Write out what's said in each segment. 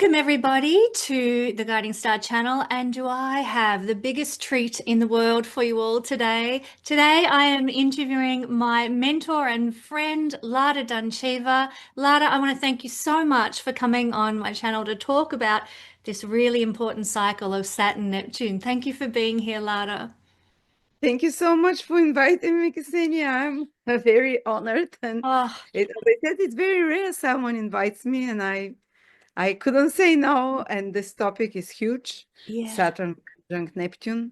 Welcome everybody to the Guiding Star channel, and do I have the biggest treat in the world for you all today. Today I am interviewing my mentor and friend Lada Duncheva. Lada, I want to thank you so much for coming on my channel to talk about this really important cycle of Saturn Neptune. Thank you for being here, Lada. Thank you so much for inviting me, Kesenya. I'm very honored, and Oh, as I said, it's very rare someone invites me, and I couldn't say no. And this topic is huge, yeah. Saturn conjunct Neptune.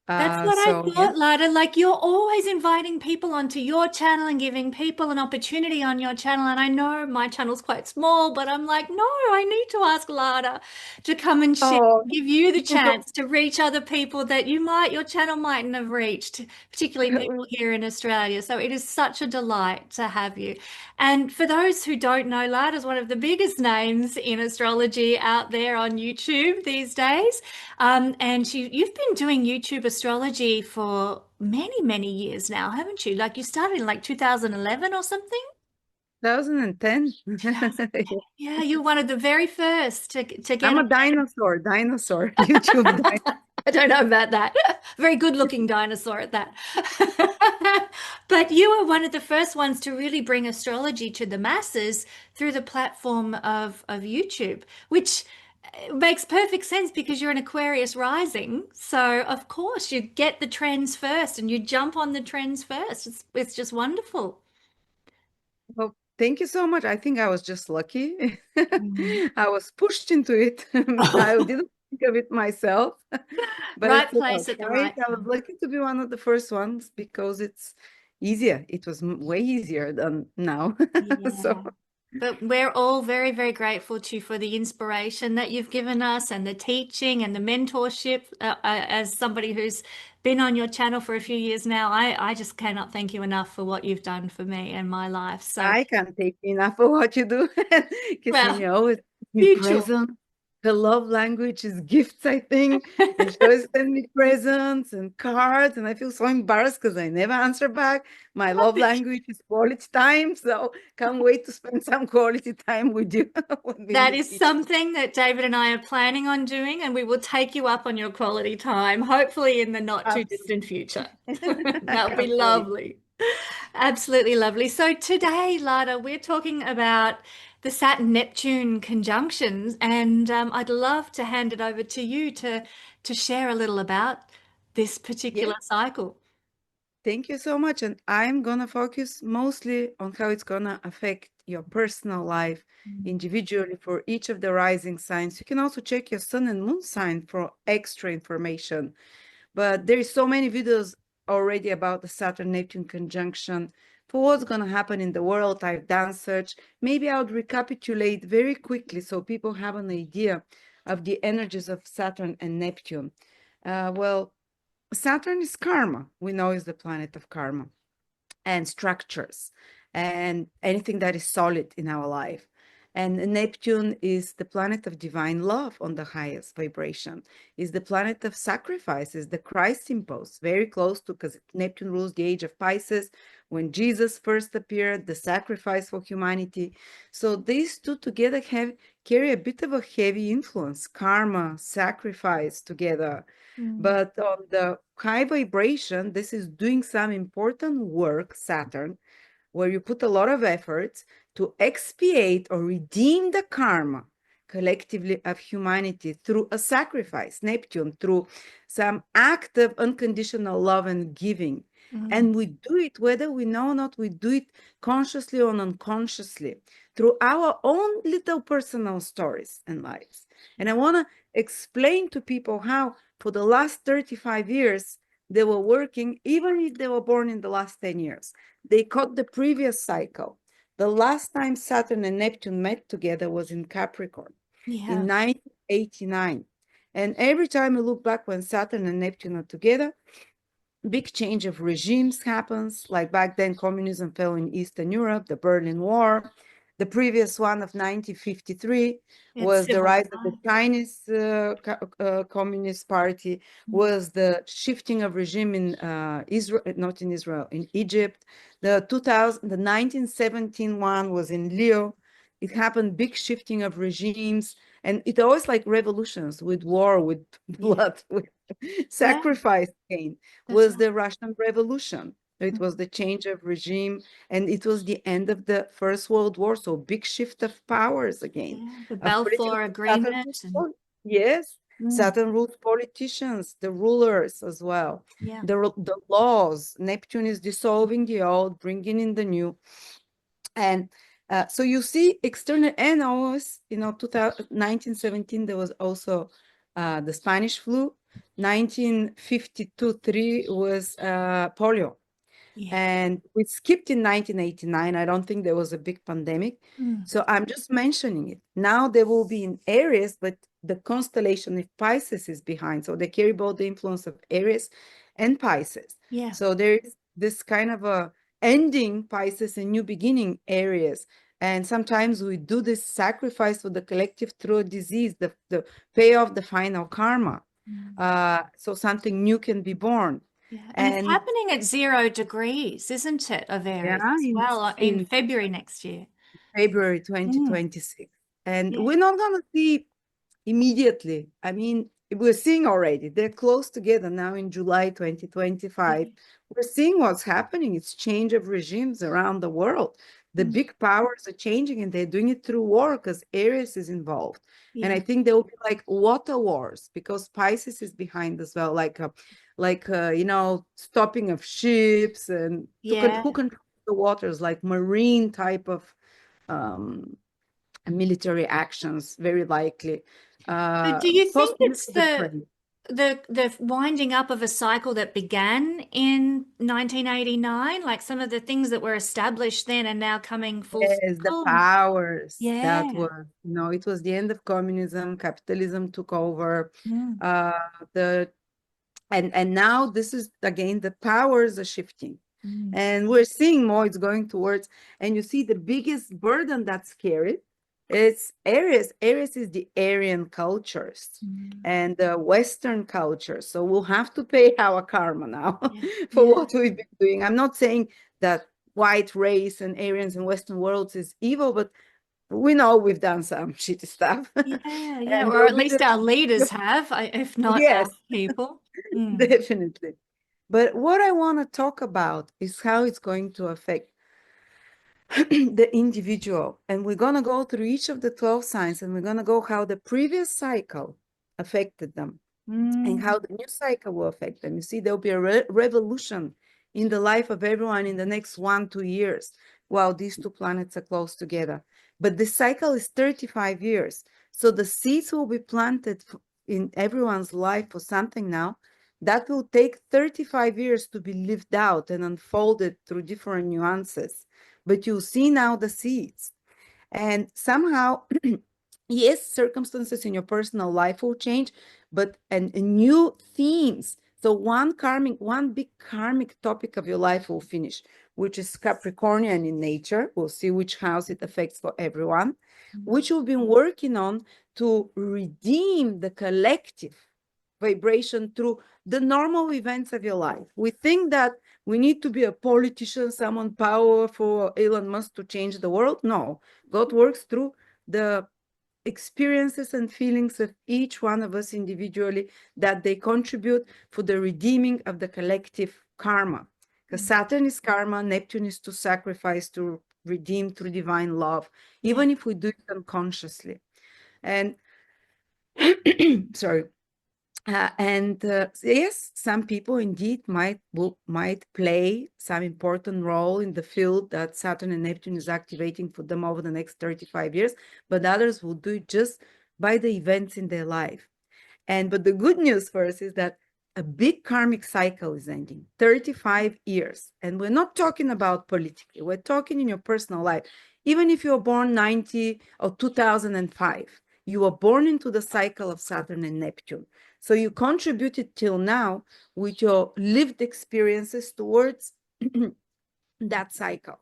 That's what I So yeah. thought, Lada. Like you're always inviting people onto your channel and giving people an opportunity on your channel. And I know my channel's quite small, but I'm like, no, I need to ask Lada to come and share, Oh, give you the chance to reach other people that your channel mightn't have reached, particularly people here in Australia. So it is such a delight to have you. And for those who don't know, Lada is one of the biggest names in astrology out there on YouTube these days. And you've been doing YouTube astrology for many, many years now, haven't you? Like you started in like 2011 or something? 2010. 2010. Yeah, you're one of the very first to get I'm on. a dinosaur, YouTube dinosaur. I don't know about that. Very good looking dinosaur at that. But you were one of the first ones to really bring astrology to the masses through the platform of YouTube, which makes perfect sense because you're an Aquarius rising. So, of course, you get the trends first and you jump on the trends first. It's just wonderful. Well, thank you so much. I think I was just lucky. Mm. I was pushed into it. I didn't think of it myself. But I Right thought I'll place at the try it. right I was time. lucky to be one of the first ones because it's easier. It was way easier than now. So Yeah. But we're all very, very grateful to you for the inspiration that you've given us and the teaching and the mentorship. As somebody who's been on your channel for a few years now, I just cannot thank you enough for what you've done for me and my life. So, I can't take enough of what you do. well, Ksenia always keeps me mutual. present. Her love language is gifts, I think. And she always sends me presents and cards. And I feel so embarrassed because I never answer back. My love language is quality time. So can't wait to spend some quality time with you in That the is future. something that David and I are planning on doing, and we will take you up on your quality time, hopefully in the not too distant future. I That would be can't wait. lovely. Absolutely lovely. So today, Lada, we're talking about the Saturn-Neptune conjunctions, and I'd love to hand it over to you to share a little about this Yeah. particular cycle. Thank you so much. And I'm going to focus mostly on how it's going to affect your personal life Mm. individually for each of the rising signs. You can also check your sun and moon sign for extra information. But there is so many videos already about the Saturn Neptune conjunction for what's going to happen in the world. I've done such. Maybe I would recapitulate very quickly so people have an idea of the energies of Saturn and Neptune. Well, Saturn is karma. We know is the planet of karma and structures and anything that is solid in our life. And Neptune is the planet of divine love on the highest vibration, is the planet of sacrifice, is the Christ impulse, very close to, because Neptune rules the age of Pisces, when Jesus first appeared, the sacrifice for humanity. So these two together carry a bit of a heavy influence, karma, sacrifice together. Mm. But on the high vibration, this is doing some important work, Saturn, where you put a lot of effort to expiate or redeem the karma collectively of humanity through a sacrifice, Neptune, through some act of unconditional love and giving. Mm. And we do it whether we know or not, we do it consciously or unconsciously through our own little personal stories and lives. And I want to explain to people how for the last 35 years they were working, even if they were born in the last 10 years. They caught the previous cycle. The last time Saturn and Neptune met together was in Capricorn in Yeah. 1989. And every time we look back when Saturn and Neptune are together, big change of regimes happens. Like back then, communism fell in Eastern Europe, the Berlin War. The previous one of 1953 It's was the civil rise of the rights. Chinese Communist Party, Mm. was the shifting of regime in Israel, not in Israel, in Egypt. The 1917 one was in Leo. it happened, big shifting of regimes, and it always like revolutions with war, with Yeah. blood, with Yeah. sacrifice gain, That's was right. the Russian Revolution. It was the change of regime, and it was the end of the First World War. So big shift of powers again. Yeah. The Of Balfour Saturn Agreement rules and yes, mm, Saturn rules politicians, the rulers as well, yeah. the laws. Neptune is dissolving the old, bringing in the new. And so you see external, and always, 1917, there was also the Spanish flu. 1952-3 was polio. Yeah. And we skipped in 1989. I don't think there was a big pandemic. Mm, So I'm just mentioning it. Now they will be in Aries, but the constellation of Pisces is behind. So they carry both the influence of Aries and Pisces. yeah. So there is this kind of a ending Pisces and new beginning Aries. And sometimes we do this sacrifice for the collective through a disease, the pay off the final karma. Mm, So something new can be born. yeah. And it's And happening at 0 degrees, isn't it, of yeah, Aries as well, in in February next year. February Mm, 2026. And yeah. we're not going to see immediately. I mean, we're seeing already. They're close together now in July 2025. Yeah. We're seeing what's happening. It's change of regimes around the world. The Mm, big powers are changing, and they're doing it through war because Aries is involved. And yeah. I think there will be like water wars because Pisces is behind as well, stopping of ships and Yeah. who controls the waters, like marine type of um, military actions, very likely. So do you think Possibly it's for the trade. the winding up of a cycle that began in 1989? Like some of the things that were established then are now coming full Yes, the circle? powers that Yeah. were, it was the end of communism, capitalism took over. Mm, Uh, the and now this is again the powers are shifting. mm, And we're seeing more it's going towards, and you see the biggest burden that's carried, it's Aries. Aries is the Aryan cultures mm. and the Western culture. So we'll have to pay our karma now Yeah. for Yeah. what we've been doing. I'm not saying that white race and Aryans and Western worlds is evil, but we know we've done some shitty stuff. Yeah. Yeah. And Or there'll at be least our leaders have, if not our yes, people. Mm, definitely. But what I want to talk about is how it's going to affect the individual. And we're going to go through each of the 12 signs, and we're going to go how the previous cycle affected them and mm, how the new cycle will affect them. You see, there'll be a revolution in the life of everyone in the next 1-2 years while these two planets are close together. But the cycle is 35 years. So the seeds will be planted in everyone's life for something now that will take 35 years to be lived out and unfolded through different nuances. But you'll see now the seeds. And somehow, yes, circumstances in your personal life will change, but and new themes. So one big karmic topic of your life will finish, which is Capricornian in nature. We'll see which house it affects for everyone, mm. which we've been working on to redeem the collective vibration through the normal events of your life. We think that we need to be a politician, someone powerful, Elon Musk to change the world. No, God works through the experiences and feelings of each one of us individually that they contribute for the redeeming of the collective karma. Because Saturn is karma, Neptune is to sacrifice, to redeem through divine love, Yeah. even if we do it unconsciously. And sorry. Yes, some people indeed might play some important role in the field that Saturn and Neptune is activating for them over the next 35 years, but others will do it just by the events in their life. But the good news for us is that a big karmic cycle is ending, 35 years. And we're not talking about politically, we're talking in your personal life. Even if you were born 90 or 2005, you were born into the cycle of Saturn and Neptune. So you contributed till now with your lived experiences towards that cycle.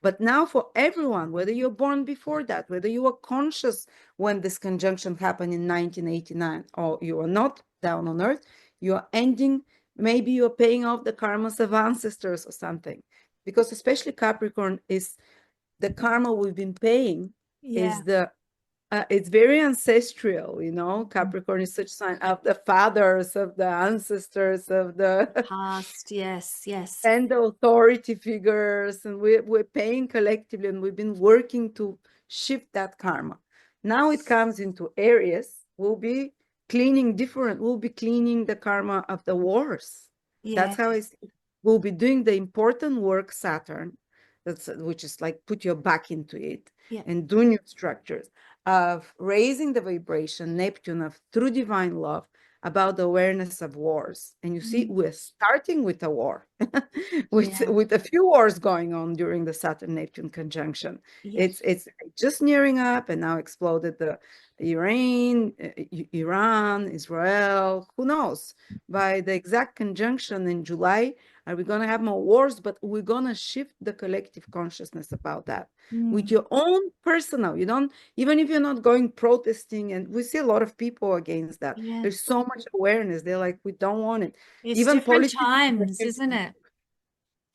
But now for everyone, whether you're born before that, whether you were conscious when this conjunction happened in 1989, or you are not down on earth, you are ending, maybe you're paying off the karmas of ancestors or something. Because especially Capricorn is the karma we've been paying Yeah. is the it's very ancestral, you know. Capricorn is such sign of the fathers, of the ancestors, of the Past. Yes. Yes. and the authority figures, and we're paying collectively, and we've been working to shift that karma. Now it comes into Aries, we'll be cleaning different, we'll be cleaning the karma of the wars. Yeah. That's how I see it. We'll be doing the important work, Saturn, that's which is like put your back into it Yeah. and do new structures of raising the vibration, Neptune, of true divine love, about the awareness of wars. And you see, Mm. we're starting with a war, Yeah. with a few wars going on during the Saturn Neptune conjunction. Yeah. It's just nearing up, and now exploded the Iran, Iran, Israel. Who knows? By the exact conjunction in July, are we going to have more wars? But we're going to shift the collective consciousness about that with Mm. your own personal. You don't, even if you're not going protesting, and we see a lot of people against that. Yeah. There's so much awareness. They're like, we don't want it. It's Even different politicians. times, isn't it?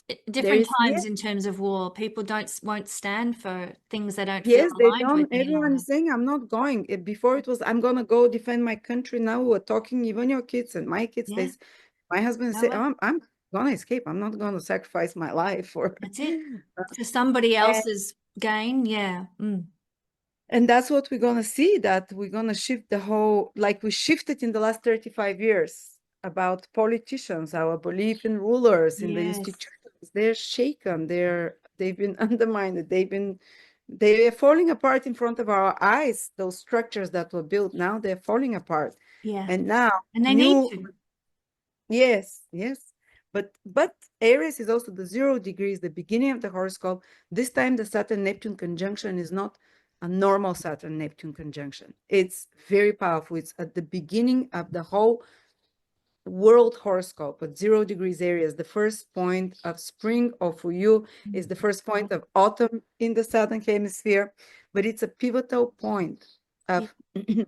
There Different is, yes, times in terms of war. People won't stand for things they don't feel yes, they aligned with don't. Everyone anymore. is saying, I'm not going. Before it was, I'm gonna go defend my country. Now we're talking, even your kids and my kids, Yeah. my husband No say, way. oh, I'm gonna escape. I'm not gonna sacrifice my life for. That's it. For somebody And else's gain. Yeah. Mm. And that's what we're going to see, that we're going to shift the whole, like we shifted in the last 35 years about politicians, our belief in rulers, in the Yes. institutions. They're shaken. They've been undermined. They're falling apart in front of our eyes. Those structures that were built, now they're falling apart. Yeah. And now And they need new. to. Yes, yes. But Aries is also the 0 degrees, the beginning of the horoscope. This time the Saturn Neptune conjunction is not a normal Saturn Neptune conjunction. It's very powerful. It's at the beginning of the whole world horoscope at 0 degrees Aries. The first point of spring, or for you is the first point of autumn in the southern hemisphere, but it's a pivotal point Yeah. of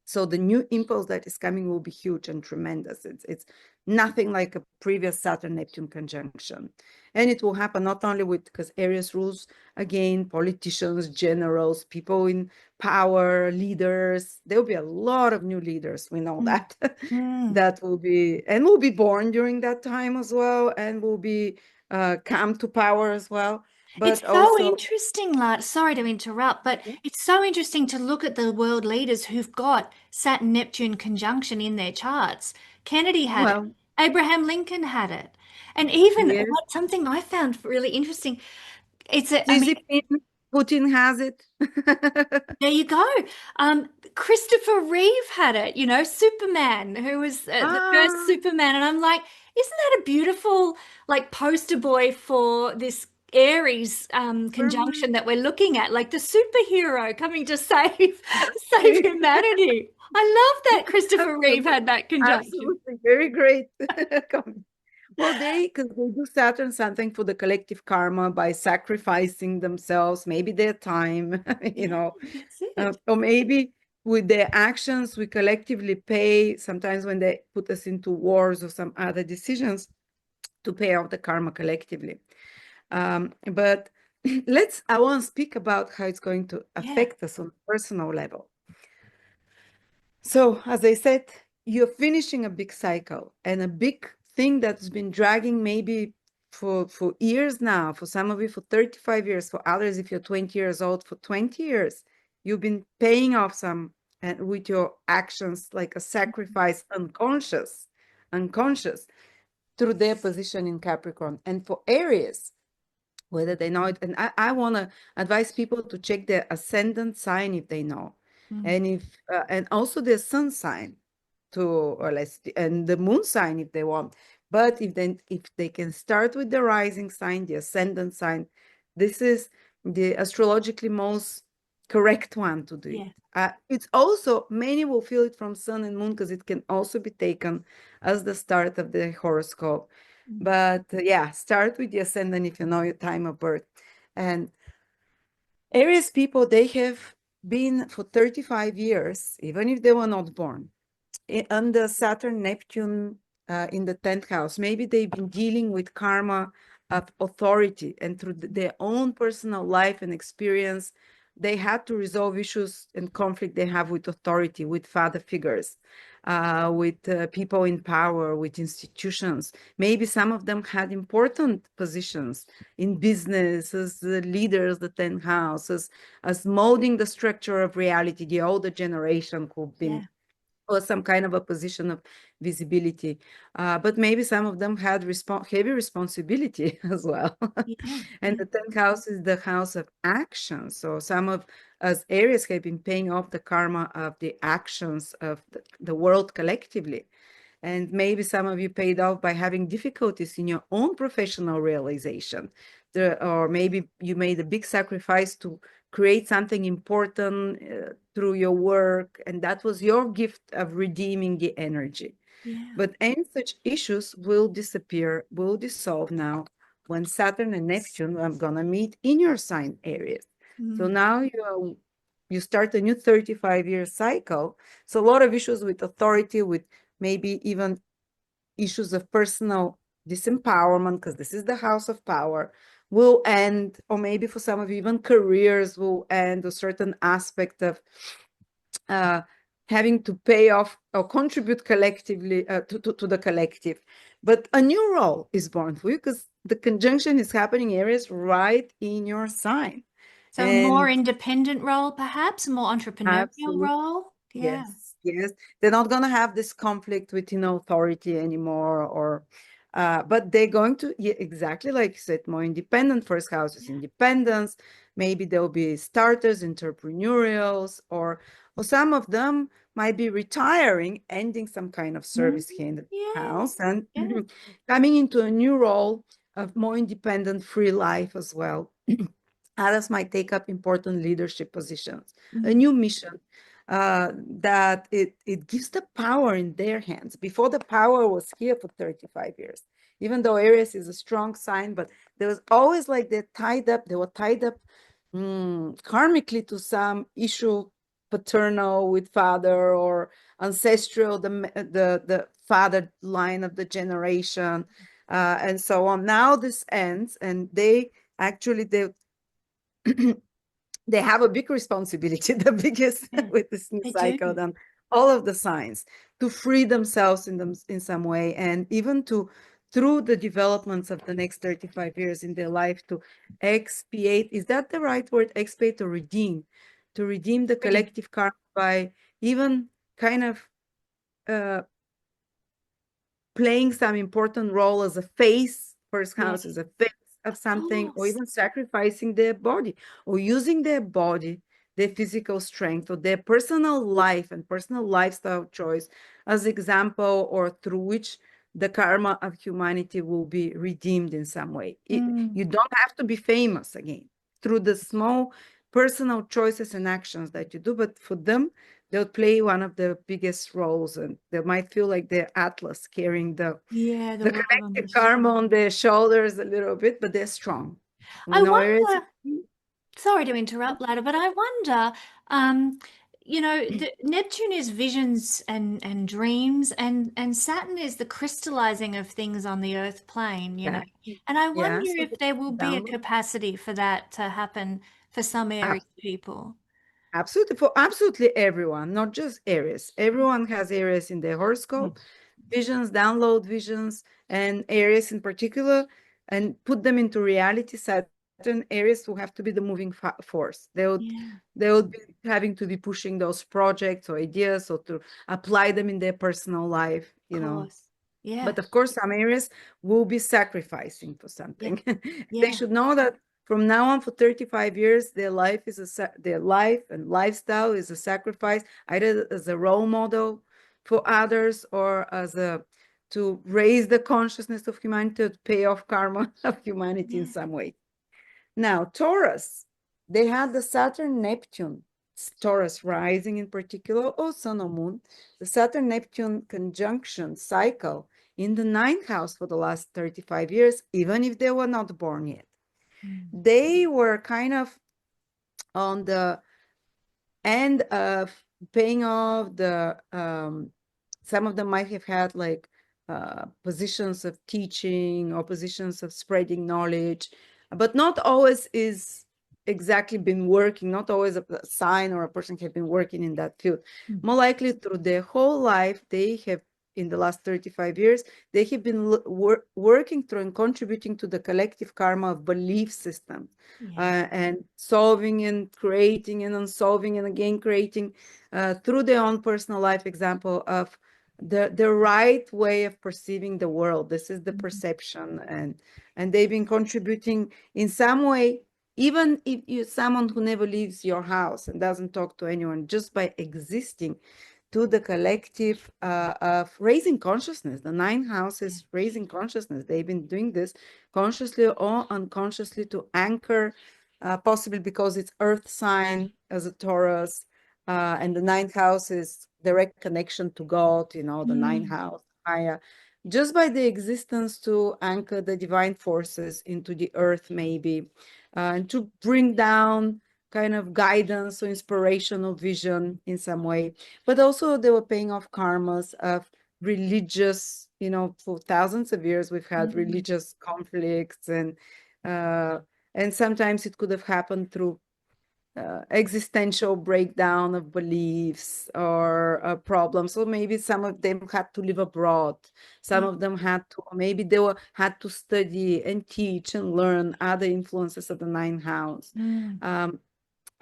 so the new impulse that is coming will be huge and tremendous. It's nothing like a previous Saturn Neptune conjunction. And it will happen not only with, because Aries rules again politicians, generals, people in power, leaders. There will be a lot of new leaders. We know Mm. that. Mm. That will be, and will be born during that time as well, and will be come to power as well. It's But so also, interesting, Lad. Sorry to interrupt, but it's so interesting to look at the world leaders who've got Saturn Neptune conjunction in their charts. Kennedy had it. well, Abraham Lincoln had it. And even yes, something I found really interesting, I Xi mean, Jinping, Putin has it. there you go. Christopher Reeve had it, Superman, who was the first Ah, Superman. And I'm like, isn't that a beautiful, like, poster boy for this Aries Superman. conjunction that we're looking at? Like the superhero coming to save save Great. humanity. I love that Christopher Reeve Absolutely. had that conjunction. Absolutely. Very great. Well, because they do Saturn something for the collective karma by sacrificing themselves, maybe their time, Yeah, that's it. or maybe with their actions, we collectively pay, sometimes when they put us into wars or some other decisions, to pay off the karma collectively. But I want to speak about how it's going to Yeah. affect us on a personal level. So, as I said, you're finishing a big cycle and a big thing that's been dragging maybe for years now, for some of you for 35 years, for others, if you're 20 years old, for 20 years. You've been paying off some with your actions, like a sacrifice, unconscious through their position in Capricorn. And for Aries, whether they know it, and I want to advise people to check their ascendant sign if they know, Mm. and if and also their sun sign to, or less, and the moon sign if they want. But if they can start with the rising sign, the ascendant sign, this is the astrologically most correct one to do it. Yeah. It's also, many will feel it from sun and moon, because it can also be taken as the start of the horoscope. Mm. But yeah, start with the ascendant if you know your time of birth. And Aries people, they have been for 35 years, even if they were not born, under Saturn, Neptune in the 10th house. Maybe they've been dealing with karma of authority, and through their own personal life and experience they had to resolve issues and conflict they have with authority, with father figures, with people in power, with institutions. Maybe some of them had important positions in business, as the leaders, the 10th house, as molding the structure of reality, the older generation who've been, Yeah. or some kind of a position of visibility. But maybe some of them had heavy responsibility as well. Yeah. And Yeah. the 10th house is the house of action. So some of us Aries have been paying off the karma of the actions of the world collectively. And maybe some of you paid off by having difficulties in your own professional realization. Or maybe you made a big sacrifice to create something important through your work, and that was your gift of redeeming the energy. Yeah. But any such issues will disappear, will dissolve now when Saturn and Neptune are gonna meet in your sign Aries. So Mm. now you start a new 35-year cycle. So a lot of issues with authority, with maybe even issues of personal disempowerment, because this is the house of power, will end, or maybe for some of you, even careers will end, a certain aspect of having to pay off or contribute collectively to the collective. But a new role is born for you because the conjunction is happening Aries right in your sign. So a more And independent role, perhaps, a more entrepreneurial absolutely. role. Yeah. Yes, yes. They're not going to have this conflict with, authority anymore, or, but they're going to, yeah, exactly like you said, more independent. First house is independence. Maybe there'll be starters, entrepreneurials, or some of them might be retiring, ending some kind of Mm. service here in the Yeah. house, and Yeah. coming into a new role of more independent, free life as well. Others might take up important leadership positions, a Mm. new mission that it gives the power in their hands. Before, the power was here for 35 years. Even though Aries is a strong sign, but there was always like they were tied up karmically to some issue, paternal with father, or ancestral, the father line of the generation, and so on. Now this ends, and they actually they have a big responsibility, the biggest Yeah. with this new They do. cycle than all of the signs, to free themselves in some way, and even to, through the developments of the next 35 years in their life, to expiate, is that the right word, expiate, or to redeem the Ready. collective karma by even kind of uh, playing some important role as a face, first Yeah. house as a face of Of something, or course. even sacrificing their body, or using their body, their physical strength, or their personal life and personal lifestyle choice as example, or through which the karma of humanity will be redeemed in some way. Mm. You don't have to be famous again through the small personal choices and actions that you do, but for them, they'll play one of the biggest roles, and they might feel like they're Atlas carrying Yeah, the the world on collective this. karma on their shoulders a little bit, but they're strong. I Aries, wonder, sorry to interrupt, Lada, but I wonder, um, Neptune is visions and dreams, and Saturn is the crystallizing of things on the Earth plane. that, And I yeah, wonder so if there will be a download. capacity for that to happen for some Aries people. Absolutely, for absolutely everyone, not just Aries. Everyone has Aries in their horoscope, visions, download visions, and Aries in particular, and put them into reality. Saturn Aries will have to be the moving force. Yeah, They would be having to be pushing those projects or ideas, or to apply them in their personal life, of course. Yeah, But of course, some areas will be sacrificing for yeah, something. They yeah, should know that from now on, for 35 years, their life is their life and lifestyle is a sacrifice, either as a role model for others, or as a to raise the consciousness of humanity, to pay off karma of humanity in yeah. some way. Now, Taurus, they had the Saturn Neptune, Taurus rising in particular, or Sun or Moon, the Saturn Neptune conjunction cycle in the ninth house for the last 35 years, even if they were not born yet. Mm. They were kind of on the end of paying off some of them might have had like positions of teaching or positions of spreading knowledge, but not always is exactly been working, not always a sign or a person have been working in that field. More likely through their whole life, they have, in the last 35 years, they have been working through and contributing to the collective karma of belief system, and solving and creating and unsolving and again creating through their own personal life example of the right way of perceiving the world. This is the perception, and they've been contributing in some way, even if you're someone who never leaves your house and doesn't talk to anyone, just by existing to the collective of raising consciousness. The nine houses raising consciousness. They've been doing this consciously or unconsciously to anchor, possibly because it's earth sign as a Taurus, and the ninth house is direct connection to God, you know, the ninth house, Maya, just by the existence to anchor the divine forces into the earth, maybe, and to bring down kind of guidance or inspirational vision in some way. But also they were paying off karmas of religious, you know, for thousands of years we've had religious conflicts, and sometimes it could have happened through existential breakdown of beliefs or problems. So maybe some of them had to live abroad. Some of them had to, maybe they had to study and teach and learn other influences of the ninth house.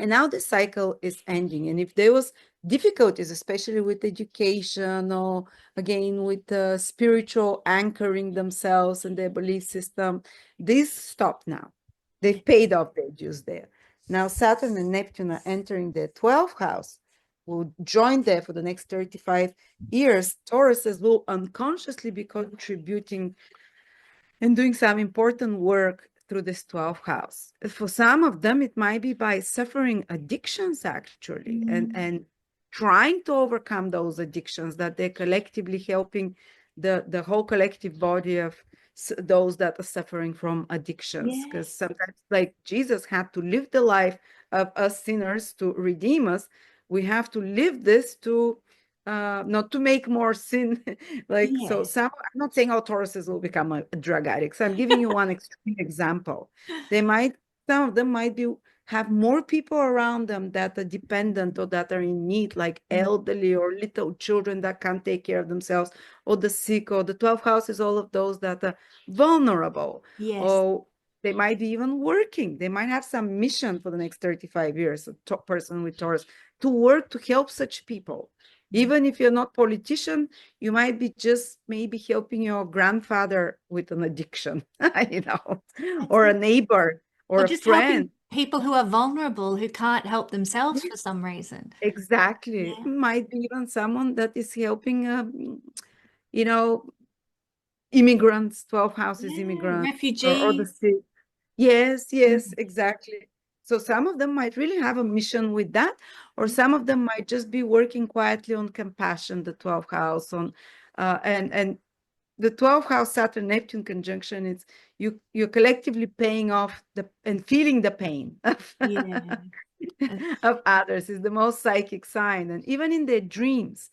And now the cycle is ending. And if there was difficulties, especially with education or again with spiritual anchoring themselves and their belief system, this stopped now. They've paid off their dues there. Now Saturn and Neptune are entering their 12th house, will join there for the next 35 years. Tauruses will unconsciously be contributing and doing some important work through this 12th house. For some of them, it might be by suffering addictions, actually, and trying to overcome those addictions, that they're collectively helping the whole collective body of those that are suffering from addictions. Because sometimes, like Jesus had to live the life of us sinners to redeem us, we have to live this to not to make more sin. Like, so some, I'm not saying all Tauruses will become a drug addicts. I'm giving you one extreme example. They might, some of them might be, have more people around them that are dependent or that are in need, like elderly or little children that can't take care of themselves, or the sick, or the 12th house is all of those that are vulnerable. Or they might be even working. They might have some mission for the next 35 years, a top person with Taurus, to work to help such people. Even if you're not politician, you might be just maybe helping your grandfather with an addiction, you know, or a neighbor or a just friend. helping people who are vulnerable, who can't help themselves for some reason. Exactly. Might be even someone that is helping, you know, immigrants, 12 houses immigrants, or the Refugees. sick. Yes, exactly. So some of them might really have a mission with that, or some of them might just be working quietly on compassion, the 12th house, on and the 12th house Saturn Neptune conjunction, it's you're collectively paying off the and feeling the pain of, of others, is the most psychic sign. And even in their dreams,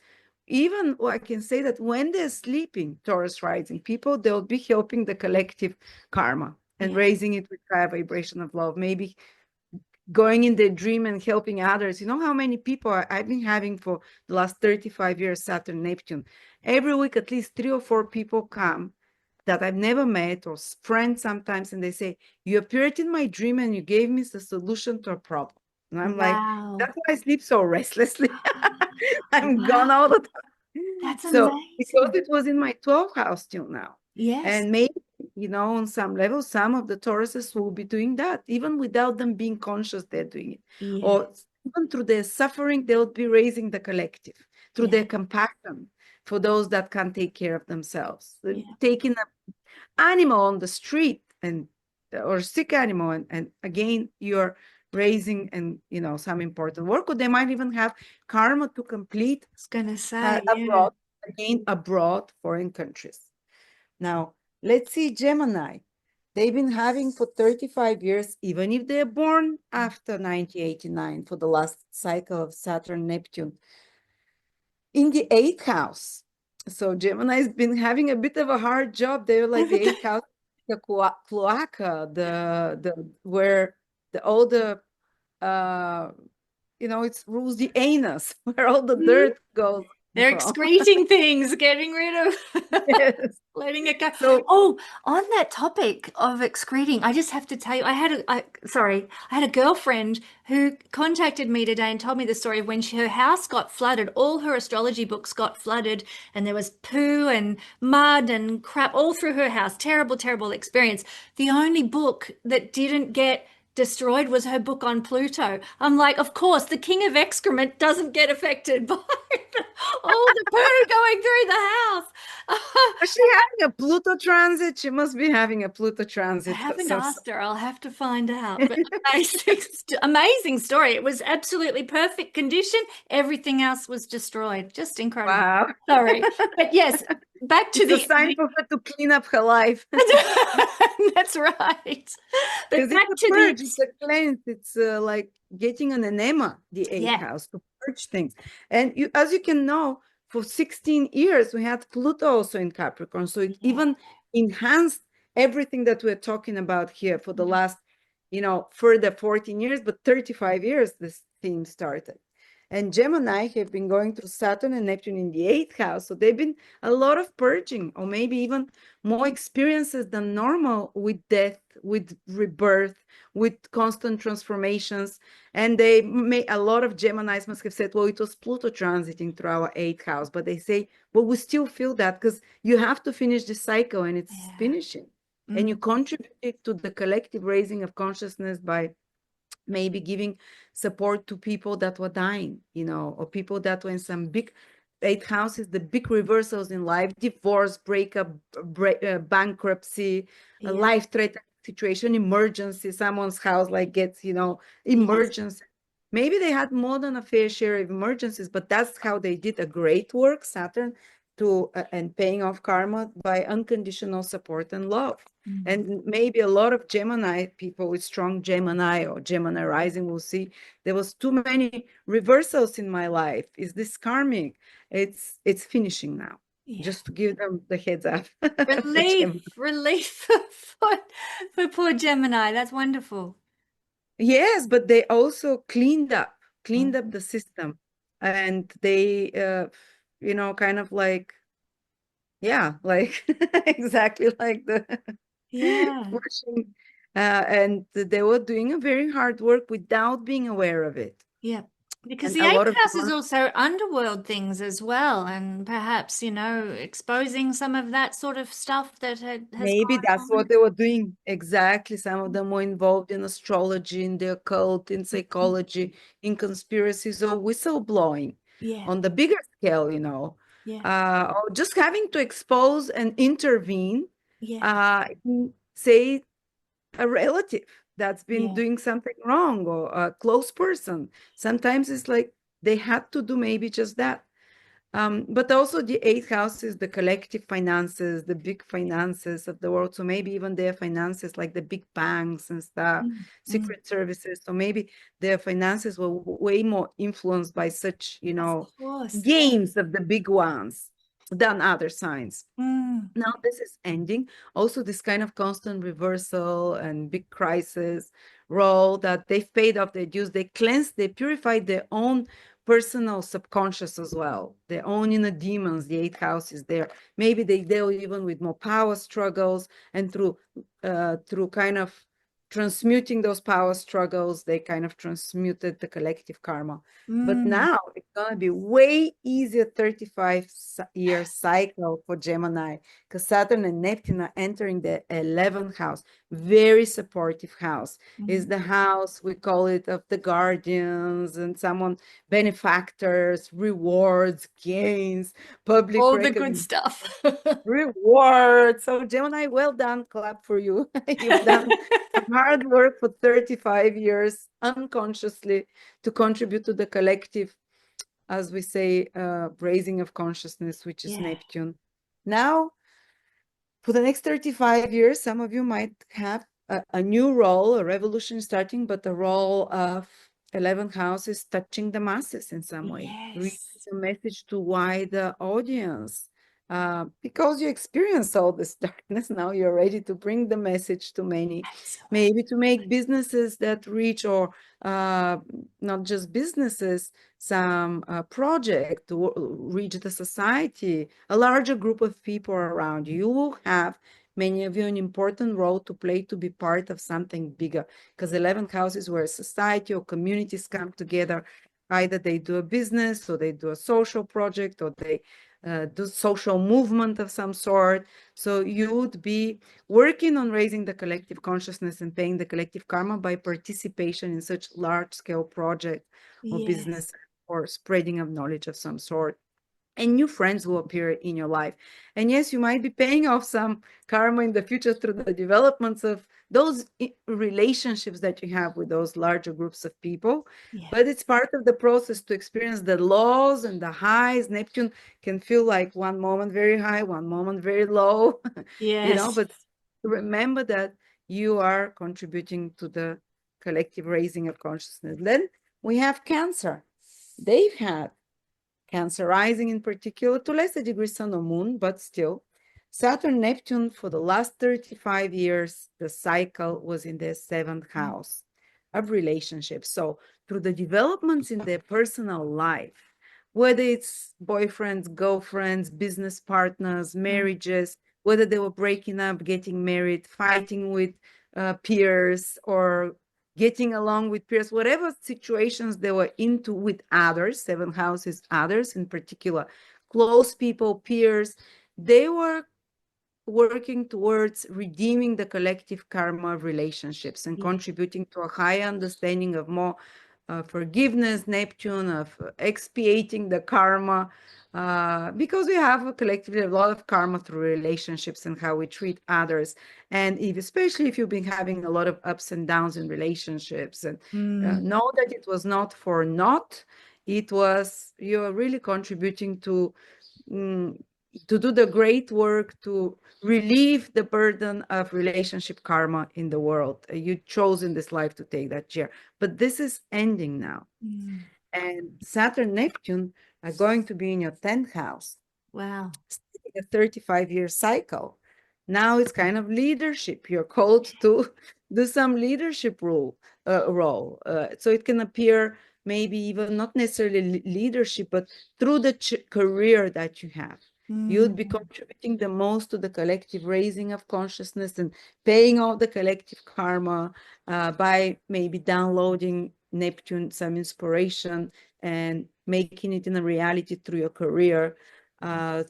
even I can say that when they're sleeping, Taurus rising people, they'll be helping the collective karma and raising it with higher vibration of love, maybe going in their dream and helping others. You know how many people I've been having for the last 35 years, Saturn, Neptune. Every week, at least 3 or 4 people come that I've never met, or friends sometimes, and they say, you appeared in my dream and you gave me the solution to a problem. And I'm like, that's why I sleep so restlessly. I'm gone all the time. That's So because amazing. it was in my 12th house till now. Yes. And maybe, you know, on some level, some of the Tauruses will be doing that, even without them being conscious they're doing it. Or even through their suffering, they'll be raising the collective, through their compassion for those that can't take care of themselves. Taking an animal on the street and or sick animal, and again, you're raising and, you know, some important work, or they might even have karma to complete I was gonna say, abroad, again, abroad, foreign countries. Now, let's see Gemini. They've been having for 35 years, even if they're born after 1989, for the last cycle of Saturn, Neptune, in the 8th house. So Gemini's been having a bit of a hard job. They're like the 8th house, the cloaca, the where all the you know, it rules the anus, where all the Mhm. dirt goes They're from. excreting things, getting rid of, Yes. letting it go. So Oh, on that topic of excreting, I just have to tell you, I had a girlfriend who contacted me today and told me the story of when her house got flooded. All her astrology books got flooded, and there was poo and mud and crap all through her house. Terrible, terrible experience. The only book that didn't get destroyed was her book on Pluto. I'm like, of course, the king of excrement doesn't get affected by all the poo going through the house. is she having a Pluto transit? She must be having a Pluto I transit. haven't So, asked her. I'll have to find out. But amazing, amazing story. It was absolutely perfect condition. Everything else was destroyed. Just incredible. wow. Sorry. But yes, back to It's a the sign for her to clean up her life. That's right. But Because it's back a to purge, the it's a cleanse, it's like getting an enema, the eighth yeah. house, to purge things. And you, as you can know, for 16 years, we had Pluto also in Capricorn. So it Yeah. even enhanced everything that we're talking about here for the Yeah. last, you know, further 14 years, but 35 years, this theme started. And Gemini have been going through Saturn and Neptune in the eighth house. So they've been a lot of purging, or maybe even more experiences than normal with death, with rebirth, with constant transformations. And they may, a lot of Geminis must have said, well, it was Pluto transiting through our eighth house. But they say, well, we still feel that because you have to finish the cycle and it's Yeah. finishing. And you Mm. contribute to the collective raising of consciousness by maybe giving support to people that were dying, you know, or people that were in some big eighth houses, the big reversals in life, divorce, breakup, bankruptcy, a Yeah. life-threatening situation, emergency, someone's house like gets, you know, Yes. emergency. Maybe they had more than a fair share of emergencies, but that's how they did a great work, Saturn, to and paying off karma by unconditional support and love. Mm. And maybe a lot of Gemini people with strong Gemini or Gemini rising will see there was too many reversals in my life. Is this karmic? It's finishing now. Yeah. Just to give them the heads up. The Gemini. Relief for poor Gemini. That's wonderful. Yes, but they also cleaned up Mhm. the system, and they, you know, kind of like, yeah, like exactly like the Yeah. pushing, and they were doing a very hard work without being aware of it. Yeah. Because And the a lot eighth of house is dark, also underworld things as well, and perhaps, exposing some of that sort of stuff that has maybe gone that's what on. they were doing. Exactly. Some of them were involved in astrology, in the occult, in psychology, in conspiracies, or whistleblowing Yeah. on the bigger scale, you know, Yeah. or just having to expose and intervene, Yeah. say a relative that's been Yeah. doing something wrong, or a close person. Sometimes it's like they had to do maybe just that. But also the eighth house is the collective finances, the big finances of the world. So maybe even their finances, like the big banks and stuff, Mm. Mm. secret services. So maybe their finances were way more influenced by such, you Of know, course. Yeah. games of the big ones than other signs. Mm. Now this is ending. Also, this kind of constant reversal and big crisis role that they've paid off their dues. They cleansed, they purified their own personal subconscious as well, their own inner demons. The eighth house is there. Maybe they deal even with more power struggles, and through kind of transmuting those power struggles, they kind of transmuted the collective karma. But Mm. now it's gonna be way easier 35-year cycle for Gemini, because Saturn and Neptune are entering the 11th house, very supportive house. Is Mm. the house, we call it, of the guardians and someone, benefactors, rewards, gains, public All the good recognition, stuff. rewards. So Gemini, well done, clap for you. You've done some hard work for 35 years unconsciously to contribute to the collective, as we say, raising of consciousness, which is Yeah. Neptune. Now, for the next 35 years, some of you might have a new role, a revolution starting, but the role of 11th house is touching the masses in some way, reaching Yes. a message to wider audience, because you experience all this darkness. Now you're ready to bring the message to many, Absolutely. maybe to make businesses that reach, or not just businesses, some project to reach the society, a larger group of people around you. You will have, many of you, an important role to play to be part of something bigger, because 11th house is where society or communities come together. Either they do a business, or they do a social project, or they do social movement of some sort. So you would be working on raising the collective consciousness and paying the collective karma by participation in such large scale project or Yes. business, or spreading of knowledge of some sort. And new friends will appear in your life. And yes, you might be paying off some karma in the future through the developments of those relationships that you have with those larger groups of people. Yeah. But it's part of the process to experience the lows and the highs. Neptune can feel like one moment very high, one moment very low, Yes. but remember that you are contributing to the collective raising of consciousness. Then we have Cancer. They've had Cancer rising in particular, to lesser degree Sun or Moon, but still. Saturn, Neptune, for the last 35 years, the cycle was in the seventh house of relationships. So through the developments in their personal life, whether it's boyfriends, girlfriends, business partners, Mm. marriages, whether they were breaking up, getting married, fighting with peers, or getting along with peers, whatever situations they were into with others, seven houses, others in particular, close people, peers, they were working towards redeeming the collective karma of relationships and Yeah. contributing to a higher understanding of more forgiveness, Neptune, of expiating the karma, because we have collectively a lot of karma through relationships and how we treat others. And if, especially if you've been having a lot of ups and downs in relationships, and Mm. know that it was not for naught, it was, you're really contributing mm, to do the great work to relieve the burden of relationship karma in the world. You chose in this life to take that chair, but this is ending now. Mm. And Saturn, Neptune are going to be in your 10th house, Wow. a 35-year cycle. Now it's kind of leadership. You're called to do some leadership role. So it can appear maybe even not necessarily leadership, but through the career that you have. You'd Mm. be contributing the most to the collective raising of consciousness and paying off the collective karma by maybe downloading Neptune some inspiration and making it in a reality through your career,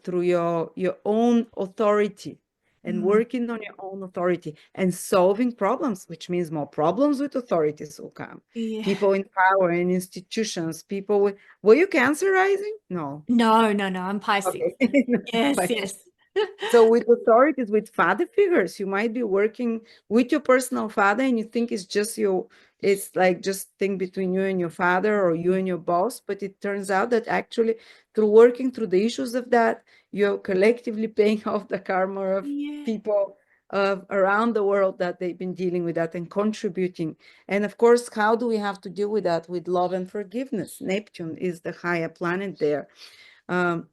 through your own authority, and Mm. working on your own authority and solving problems, which means more problems with authorities will come. Yeah. People in power and institutions, people with, were you Cancer rising? No. No, no, no. I'm Pisces. Okay. Yes, But yes. so with authorities, with father figures, you might be working with your personal father and you think it's just you, it's like just thing between you and your father, or you and your boss. But it turns out that actually through working through the issues of that, you're collectively paying off the karma of Yeah. people around the world that they've been dealing with that and contributing. And of course, how do we have to deal with that? With love and forgiveness. Neptune is the higher planet there. Um,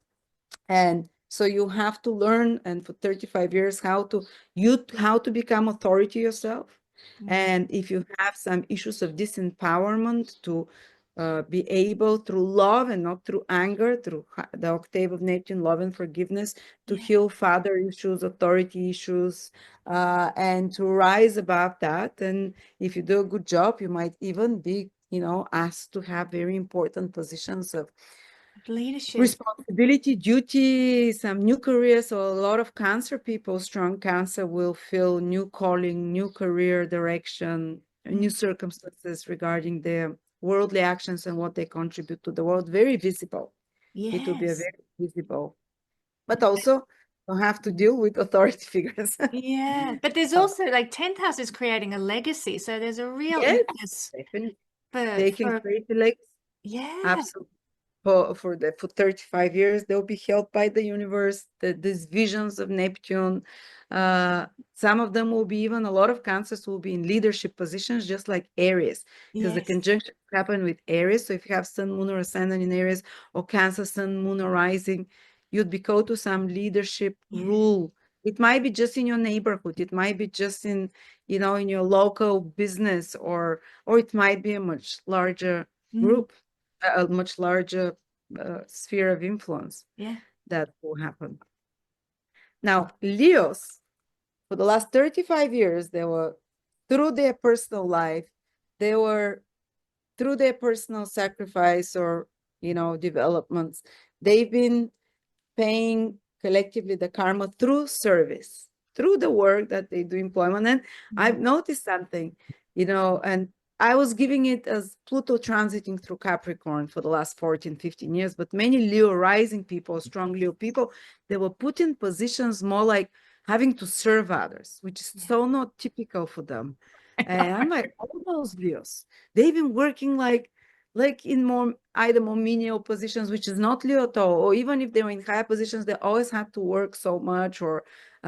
and so you have to learn, and for 35 years, how to become authority yourself. Mm. And if you have some issues of disempowerment, to be able through love and not through anger, through the octave of Neptune, love and forgiveness, to Yeah. heal father issues, authority issues, and to rise above that. And if you do a good job, you might even be, asked to have very important positions of Leadership. responsibility, duty, some new careers. So a lot of Cancer people, strong Cancer, will feel new calling, new career direction, new Mm. circumstances regarding their worldly actions and what they contribute to the world. Very visible. It will be a Yes. very visible, but also you have to deal with authority figures. Yeah. But there's Uh, also like 10th house is creating a legacy. So there's a real yes, impetus definitely. for They can create the legacy. yeah. Absolutely. For 35 years, they'll be held by the universe, these visions of Neptune. Some of them will be, even a lot of Cancers will be in leadership positions, just like Aries, because the Yes. conjunction happen with Aries. So if you have Sun, Moon, or Ascendant in Aries, or Cancer, Sun, Moon, or Rising, you'd be called to some leadership role. It might be just in your neighborhood. It might be just in, you know, in your local business, or it might be a much larger Mm. group, a much larger sphere of influence Yeah. that will happen. Now, Leos, for the last 35 years, they were, through their personal life, they were, through their personal sacrifice or, you know, developments, they've been paying collectively the karma through service, through the work that they do employment. And I've noticed something, you know, and I was giving it as Pluto transiting through Capricorn for the last 14, 15 years, but many Leo rising people, strong Leo people, they were put in positions more like having to serve others, which is so not typical for them. And I'm like, all those Leos, they've been working like in more either more menial positions, which is not Leo at all, or even if they were in higher positions, they always had to work so much, or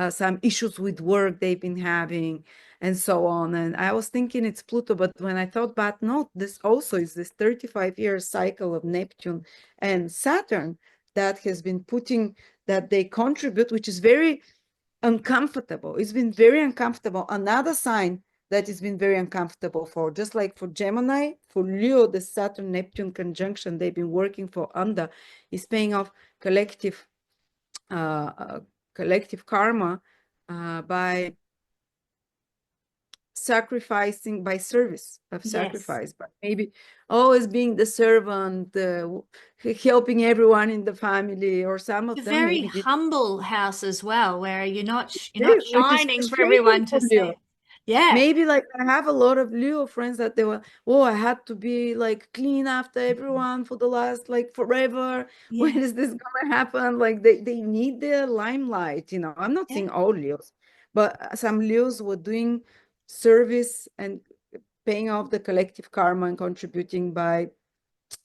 some issues with work they've been having, and so on. And I was thinking it's Pluto, but when I thought back, no, this also is this 35-year cycle of Neptune and Saturn that has been putting, that they contribute, which is very uncomfortable. It's been very uncomfortable. Another sign that has been very uncomfortable for, just like for Gemini, for Leo, the Saturn Neptune conjunction they've been working for under is paying off collective collective karma by sacrificing, by service of Yes. sacrifice, but maybe always being the servant, helping everyone in the family, or some A of them very maybe did, humble house as well, where you're not which is shining for frustrating everyone for to see. Leo. Yeah. Maybe like I have a lot of Leo friends that they were, oh, I had to be like clean after everyone for the last like forever. When Yeah. is this gonna happen? Like they need their limelight, you know. I'm not Yeah. saying all Leos, but some Leos were doing service and paying off the collective karma and contributing by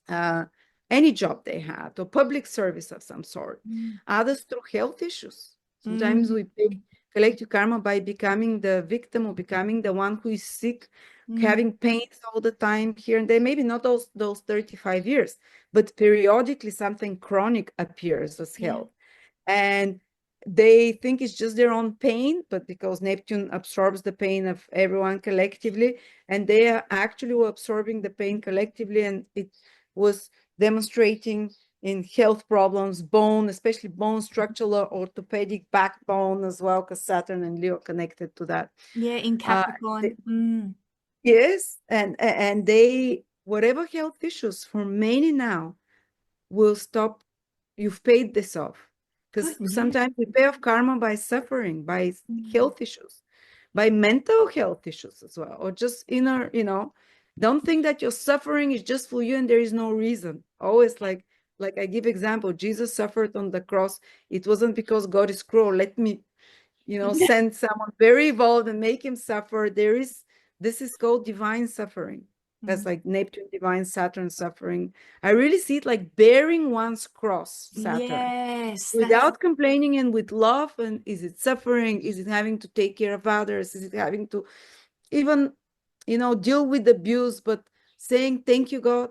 uh, any job they had, or public service of some sort. Mm. Others through health issues. Sometimes Mm. we pay collective karma by becoming the victim, or becoming the one who is sick, Mm. having pains all the time here and there. Maybe not those 35 years, but periodically something chronic appears as Yeah. health. And they think it's just their own pain, but because Neptune absorbs the pain of everyone collectively, and they are actually were absorbing the pain collectively, and it was demonstrating in health problems, bone, especially bone structural or orthopedic, backbone as well, because Saturn and Leo connected to that. Yeah, in Uh, Capricorn. Mm. yes, and they, whatever health issues for many now will stop. You've paid this off, Good because news. sometimes we pay off karma by suffering, by Mm. health issues, by mental health issues as well, or just inner, you know. Don't think that your suffering is just for you and there is no reason. Always like I give example, Jesus suffered on the cross. It wasn't because God is cruel, let me, you know, send someone very evolved and make him suffer. This is called divine suffering. That's Mm. like Neptune, divine Saturn suffering. I really see it like bearing one's cross, Saturn, Yes, that's without complaining and with love. And is it suffering? Is it having to take care of others? Is it having to even, you know, deal with abuse, but saying, thank you, God,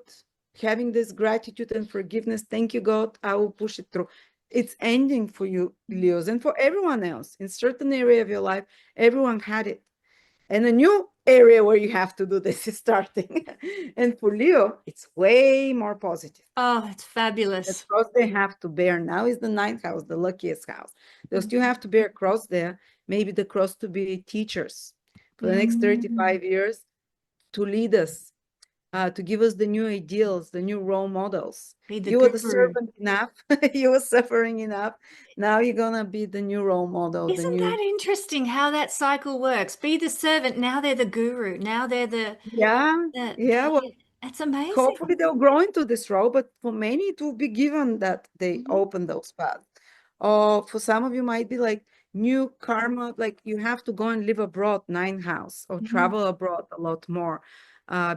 having this gratitude and forgiveness. Thank you, God, I will push it through. It's ending for you, Leos, and for everyone else in certain area of your life. Everyone had it. And a new area where you have to do this is starting. And for Leo, it's way more positive. oh, it's The fabulous. cross they have to bear now is the ninth house, the luckiest house. They'll still have to bear a cross there. Maybe the cross to be teachers for the next Mm. 35 years, to lead us, to give us the new ideals, the new role models. Be the You were the guru. servant enough, you were suffering enough. Now you're gonna be the new role model, the Isn't that new, interesting how that cycle works? Be the servant, now they're the guru. Now they're yeah, yeah. Well, that's amazing. hopefully they'll grow into this role, but for many it will be given that they Mhm. open those paths. Or for some of you might be like new karma, like you have to go and live abroad, ninth house, or Mhm. travel abroad a lot more,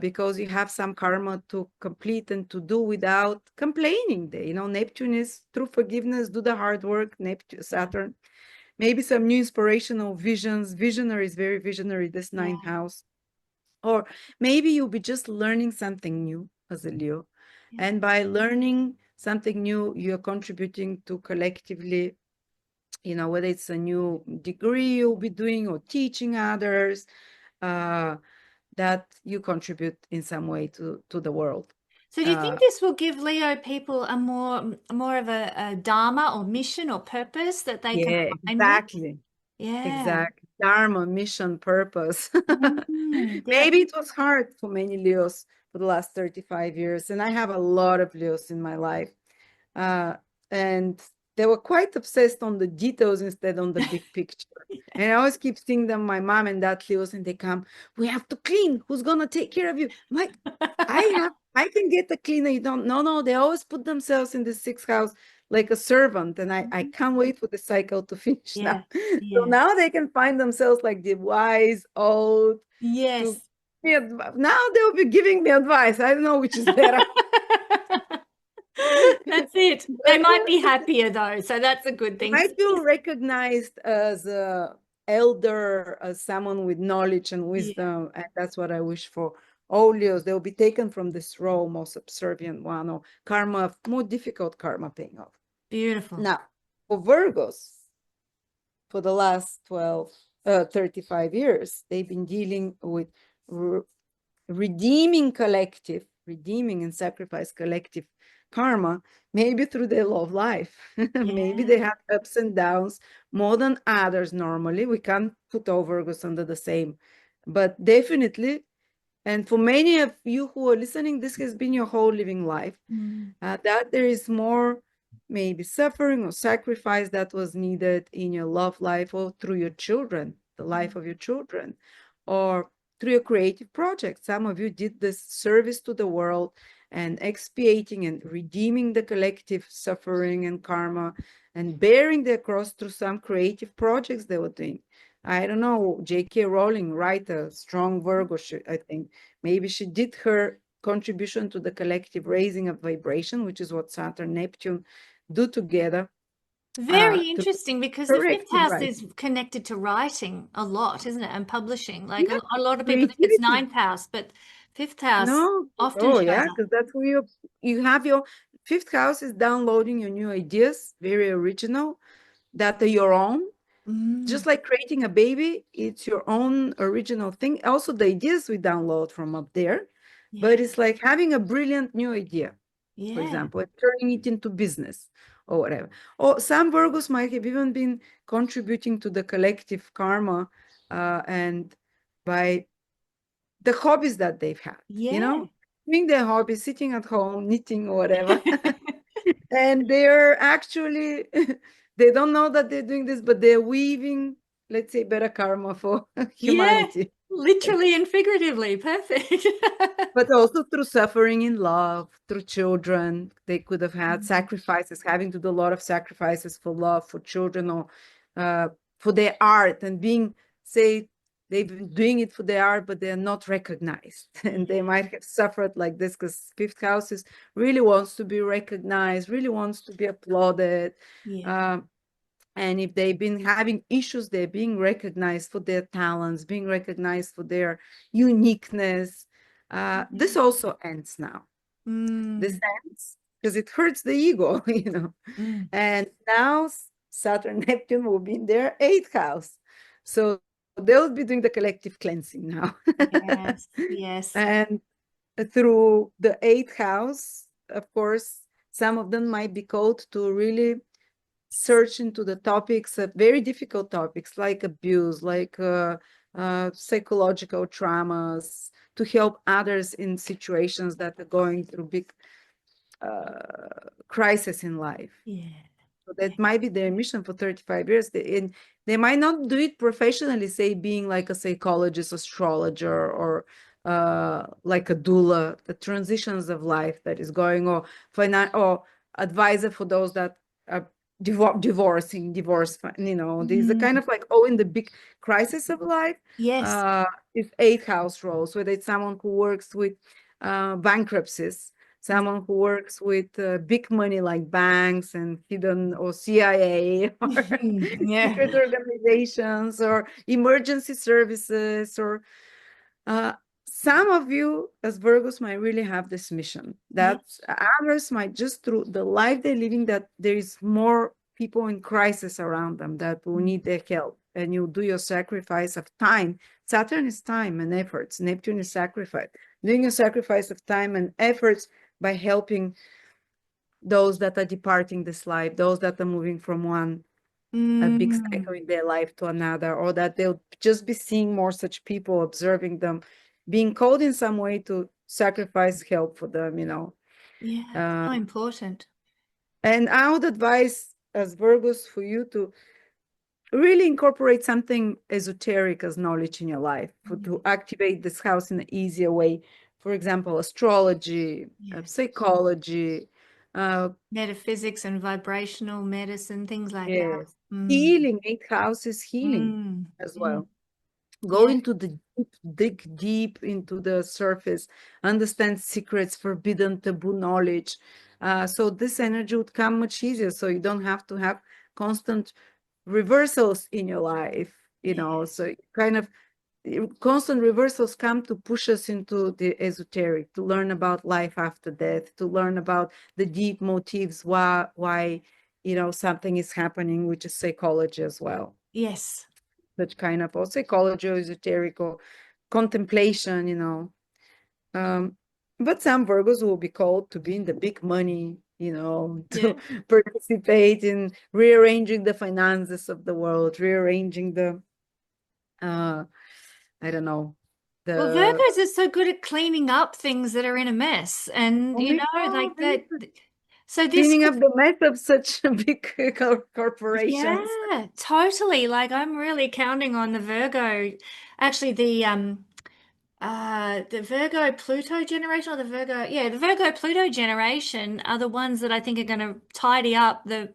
because you have some karma to complete and to do without complaining. There, you know, Neptune is through forgiveness, do the hard work. Neptune, Saturn, maybe some new inspirational visions. Visionary is very visionary, this Yeah. ninth house. Or maybe you'll be just learning something new as a Leo. Yeah. And by learning something new you're contributing to collectively, whether it's a new degree you'll be doing or teaching others, that you contribute in some way to the world. So do you think this will give Leo people a more of a dharma or mission or purpose that they can Yeah, align with? exactly. Yeah. Exactly. Dharma, mission, purpose. Yeah. Maybe it was hard for many Leos for the last 35 years, and I have a lot of Leos in my life. And they were quite obsessed on the details instead on the big picture. And I always keep seeing them, my mom and dad Leos, and they come, we have to clean. Who's gonna take care of you? I'm like, I can get a cleaner. You don't, no, they always put themselves in the sixth house like a servant. And I can't wait for the cycle to finish Yeah. now. So Yeah. now they can find themselves like the wise old to Yes. now they'll be giving me advice. I don't know which is better. That's it. They But might be happier though, so that's a good thing. I feel recognized as a elder, as someone with knowledge and Yeah. wisdom, and that's what I wish for all Leos. They'll be taken from this role, most subservient one, or karma, more difficult karma paying off. Beautiful. Now, for Virgos, for the last 35 years, they've been dealing with redeeming and sacrifice collective karma, maybe through their love life. Maybe Yeah. they have ups and downs more than others normally. We can't put all Virgos under the same, but definitely, and for many of you who are listening, this has been your whole living life, that there is more maybe suffering or sacrifice that was needed in your love life or through your children, the life of your children, or through your creative project. Some of you did this service to the world and expiating and redeeming the collective suffering and karma and bearing the cross through some creative projects they were doing. I don't know, J.K. Rowling, writer, strong Virgo, I think. Maybe she did her contribution to the collective raising of vibration, which is what Saturn, Neptune do together. Very To interesting because the fifth corrective house writing. is connected to writing a lot, isn't it? And publishing. Like Yeah, a lot of people think it's creativity. ninth house, but fifth house No, often oh shows yeah, up. because that's where you have your fifth house is downloading your new ideas, very original, that are your own. Just like creating a baby, it's your own original thing. Also, the ideas we download from up there, Yeah. but it's like having a brilliant new idea, for Yeah. example, and turning it into business or whatever. Or some Virgos might have even been contributing to the collective karma, and by the hobbies that they've had, Yeah. doing their hobbies, sitting at home, knitting or whatever. And they're actually, they don't know that they're doing this, but they're weaving, let's say, better karma for Yeah. humanity. Literally and figuratively. Perfect. But also through suffering in love, through children. They could have had sacrifices, having to do a lot of sacrifices for love, for children, or for their art, and being, say, they've been doing it for their art, but they're not recognized. And they might have suffered like this because fifth house is really wants to be recognized, really wants to be applauded. Yeah. And if they've been having issues, they're being recognized for their talents, being recognized for their uniqueness. This also ends now. This Mm. ends because it hurts the ego. Mm. And now Saturn, Neptune will be in their eighth house. So they'll be doing the collective cleansing now. Yes. Yes. And through the eighth house, of course, some of them might be called to really search into the topics, very difficult topics like abuse, like psychological traumas, to help others in situations that are going through big crisis in life. Yeah. So that might be their mission for 35 years. They might not do it professionally, say being like a psychologist, astrologer, or like a doula, the transitions of life that is going, or advisor for those that are divorcing, these are kind of like in the big crisis of life. Yes. Is eighth house roles, whether it's someone who works with bankruptcies, someone who works with big money like banks and hidden or CIA or Yeah. secret organizations or emergency services, or some of you as Virgos might really have this mission. Yeah. That others might just through the life they're living, that there is more people in crisis around them that will Mm. need their help. And you do your sacrifice of time. Saturn is time and efforts. Neptune is sacrifice. Doing a sacrifice of time and efforts by helping those that are departing this life, those that are moving from one a big Mm. cycle in their life to another, or that they'll just be seeing more such people, observing them, being called in some way to sacrifice help for them, you know. Yeah, Uh, so important. and I would advise as Virgos for you to really incorporate something esoteric as knowledge in your life, to activate this house in an easier way. For example, astrology, Yes. psychology, uh, Metaphysics and vibrational medicine, things like that. yes, Mm. healing. Eighth house is healing Mm. as Mm. well. Go Yeah. into the deep, dig deep into the surface, understand secrets, forbidden, taboo knowledge. So this energy would come much easier. So you don't have to have constant reversals in your life, you Yeah. know. So kind of constant reversals come to push us into the esoteric, to learn about life after death, to learn about the deep motives, why you know something is happening, which is psychology as well. Yes. Such kind of or psychology or esoteric or contemplation, you know. Um, but some Virgos will be called to be in the big money, you know, Yeah. to participate in rearranging the finances of the world, rearranging the, I don't know, Well, the, Virgos are so good at cleaning up things that are in a mess. And, oh you my know, God, like that. So this cleaning could, up the mess of such big corporations. yeah, totally. Like I'm really counting on the Virgo, actually the Virgo Pluto generation or the Virgo, yeah, the Virgo Pluto generation are the ones that I think are going to tidy up the,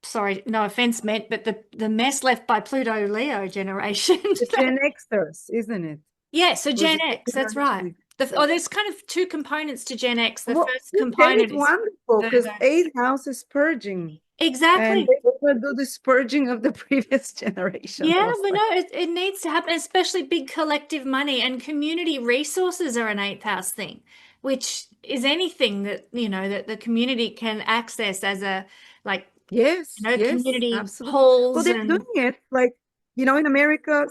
sorry, no offense meant, but the mess left by Pluto Leo generation. The Gen Xers, isn't it? Yeah, so Was Gen it the X, that's right. generation? Oh, there's kind of two components to Gen X. The Well, first that is component is wonderful because Virgo. eighth house is purging. And Exactly. they will do this purging of the previous generation Yeah, also. but no, it needs to happen, especially big collective money and community resources are an eighth house thing, which is anything that, you know, that the community can access as a, like, Yes, yes, community absolutely. Well, halls they're and, doing it like, you know, in America,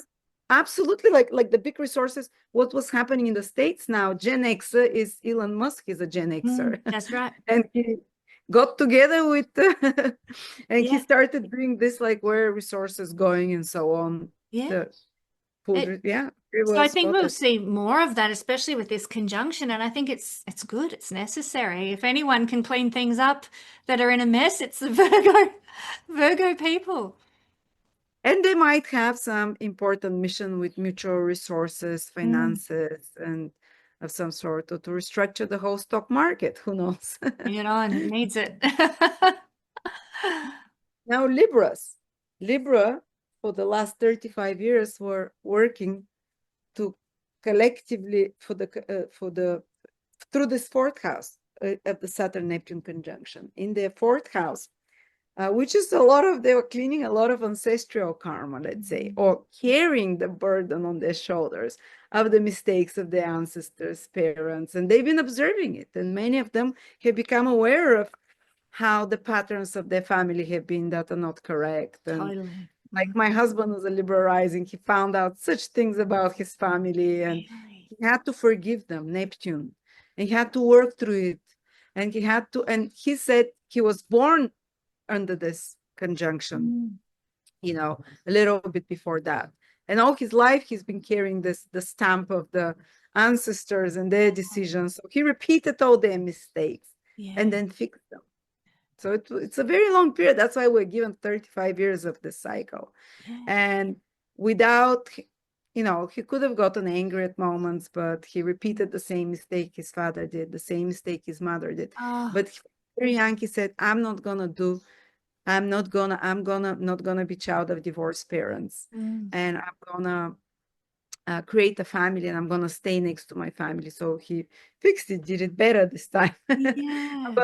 absolutely like the big resources. What was happening in the States now, Gen X is Elon Musk is a Gen Xer. that's right. And he got together with and he Yeah, started doing this like where resources going and so on. yeah. The food, It, yeah, very so well I think we'll spotted. see more of that, especially with this conjunction. And I think it's good. It's necessary. If anyone can clean things up that are in a mess, it's the Virgo people. And they might have some important mission with mutual resources, Mm. finances, and of some sort, or to restructure the whole stock market. Who knows? You know, and it needs it. Now, Libras. Libra, for the last 35 years, were working to collectively for the through this fourth house of the Saturn Neptune conjunction. In their fourth house, which is a lot of, they were cleaning a lot of ancestral karma, let's say, or carrying the burden on their shoulders of the mistakes of their ancestors, parents, and they've been observing it. And many of them have become aware of how the patterns of their family have been that are not correct. And Totally. like my husband was a Libra rising, he found out such things about his family and Really? he had to forgive them, Neptune, and he had to work through it. And he had to, and he said he was born under this conjunction, Mm. you know, a little bit before that. And all his life, he's been carrying this, the stamp of the ancestors and their decisions. So he repeated all their mistakes and Yeah. then fixed them. So it's a very long period. That's why we're given 35 years of this cycle. Yeah. And without, you know, he could have gotten angry at moments, but he repeated the same mistake his father did, the same mistake his mother did. Oh, But very young, he said, I'm gonna not gonna be child of divorced parents. mm. And I'm gonna create a family and I'm gonna stay next to my family. So he fixed it, did it better this time. Yeah.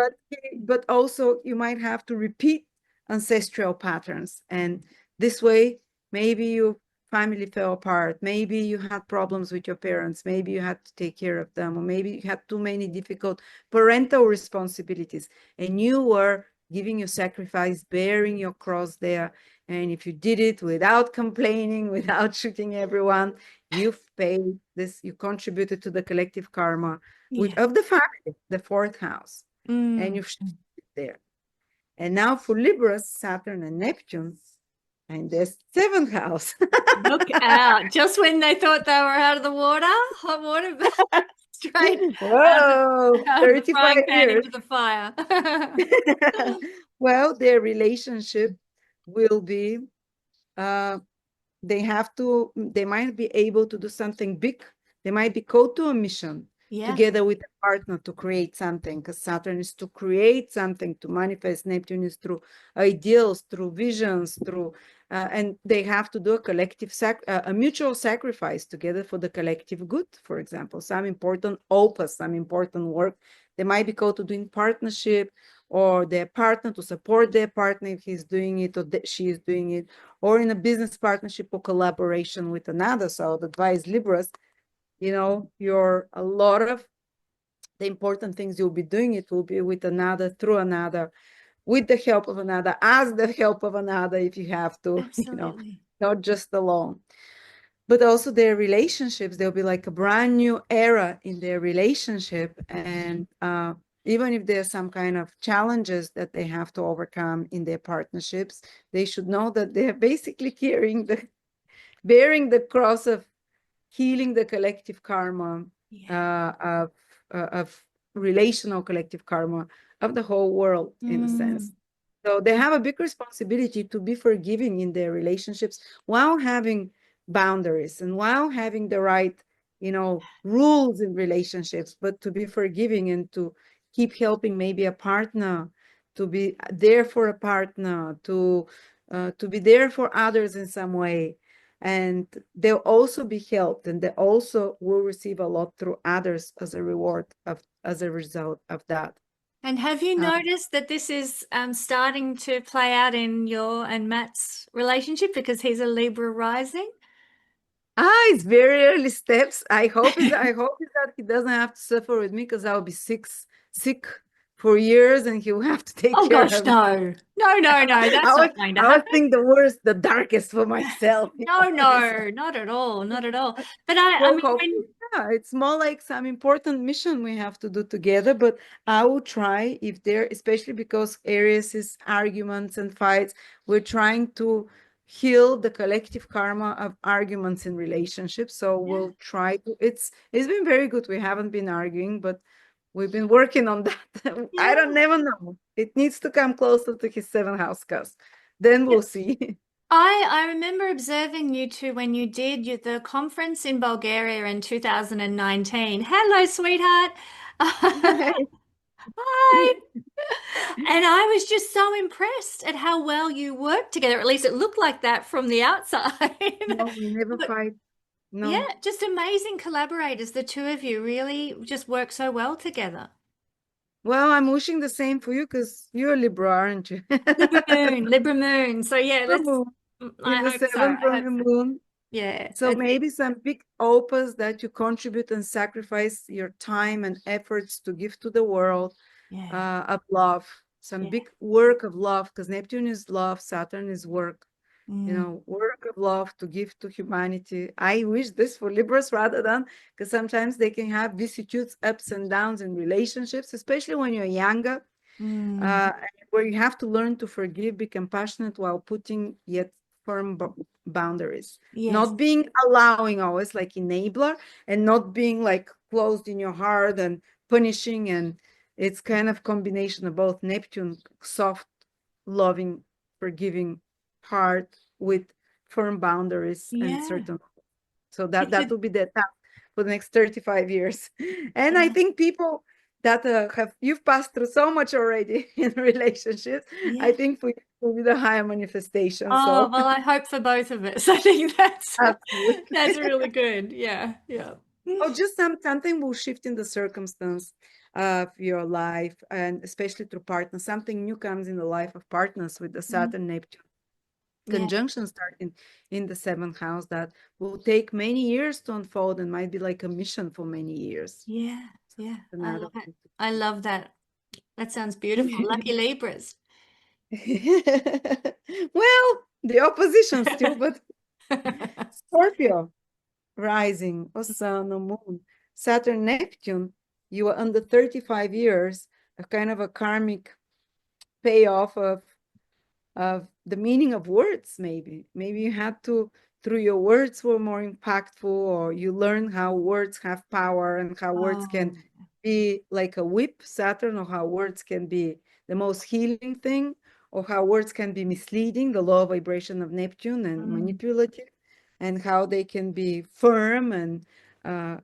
But also you might have to repeat ancestral patterns. And this way, maybe you family fell apart. Maybe you had problems with your parents. Maybe you had to take care of them, or maybe you had too many difficult parental responsibilities, and you were giving your sacrifice, bearing your cross there. And if you did it without complaining, without shooting everyone, you've paid this, you contributed to the collective karma Yeah. of the family, the fourth house, and Mm. you've shifted there. And now for Libras, Saturn and Neptune, and the seventh house. Look out. Just when they thought they were out of the water, hot water, straight Whoa, out of the 35 frying pan years. into the fire. Well, their relationship will be, uh, they might be able to do something big. They might be called to a mission Yeah. together with a partner to create something, because Saturn is to create something, to manifest. Neptune is through ideals, through visions, through, and they have to do a collective, a mutual sacrifice together for the collective good, for example. Some important opus, some important work. They might be called to doing partnership, or their partner to support their partner if he's doing it or she is doing it, or in a business partnership or collaboration with another. So I would advise Libras, a lot of the important things you'll be doing, it will be with another, through another, with the help of another, as the help of another, if you have to, Absolutely. not just alone. But also their relationships, there'll be like a brand new era in their relationship. And even if there's some kind of challenges that they have to overcome in their partnerships, they should know that they're basically bearing the cross of healing the collective karma, Yeah. of relational collective karma of the whole world, in a sense. Mm. So they have a big responsibility to be forgiving in their relationships while having boundaries and while having the right, rules in relationships, but to be forgiving and to keep helping maybe a partner, to be there for a partner, to be there for others in some way. And they'll also be helped, and they also will receive a lot through others as a result of that. And have you Uh, noticed that this is starting to play out in your and Matt's relationship because he's a Libra rising? it's very early steps. I hope is that he doesn't have to suffer with me, because I'll be sick for years, and he'll have to take Oh care gosh, of me. no. No, no, no, I that's was not going to I was happen. thinking the worst, the darkest for myself. No, no, not at all, not at all. But I Well, mean, hopefully, yeah, it's more like some important mission we have to do together. But I will try, if there, especially because Aries is arguments and fights, we're trying to heal the collective karma of arguments in relationships. So yeah, we'll try to. It's been very good. We haven't been arguing, but we've been working on that. I yeah. don't never know. It needs to come closer to his seventh house cusp. Then we'll see. I remember observing you two when you did the conference in Bulgaria in 2019. Hello, sweetheart. Hi. And I was just so impressed at how well you worked together. At least it looked like that from the outside. No, we never But fight. yeah, No. just amazing collaborators. The two of you really just work so well together. Well, I'm wishing the same for you, because you're a Libra, aren't you? Libra moon, Libra moon. So yeah, The let's. moon in I the hope so. seventh I from hope the so. moon. Yeah, So maybe some big opus that you contribute and sacrifice your time and efforts to give to the world, yeah, of love. Some yeah. big work of love, because Neptune is love, Saturn is work. Mm, Work of love to give to humanity. I wish this for Libras rather than, because sometimes they can have vicissitudes, ups and downs in relationships, especially when you're younger, mm. uh, where you have to learn to forgive, be compassionate while putting yet firm boundaries, Yes. not being allowing always like enabler, and not being like closed in your heart and punishing. And it's kind of combination of both. Neptune, soft, loving, forgiving heart with firm boundaries and Yeah. certain. So that It's that a, will be the task for the next 35 years. And I yeah. think people that you've passed through so much already in relationships, I Yeah. think for you it will be the higher manifestation. Oh, So well, I hope for both of us. I think that's that's absolutely. really good. Yeah, yeah. Oh, just something will shift in the circumstance of your life, and especially through partners. Something new comes in the life of partners with the Mm. Saturn Neptune. Yeah. conjunction start in the seventh house that will take many years to unfold and might be like a mission for many years. Yeah. Yeah. I Another love it. one. I love that. That sounds beautiful. Lucky Libras. Well, the opposition still, but Scorpio rising or sun or moon, Saturn, Neptune, you are under 35 years, a kind of a karmic payoff of the meaning of words, maybe you had to, through your words were more impactful, or you learn how words have power and how words can Oh. be like a whip, Saturn, or how words can be the most healing thing, or how words can be misleading, the low vibration of Neptune, and Mm. manipulative, and how they can be firm, and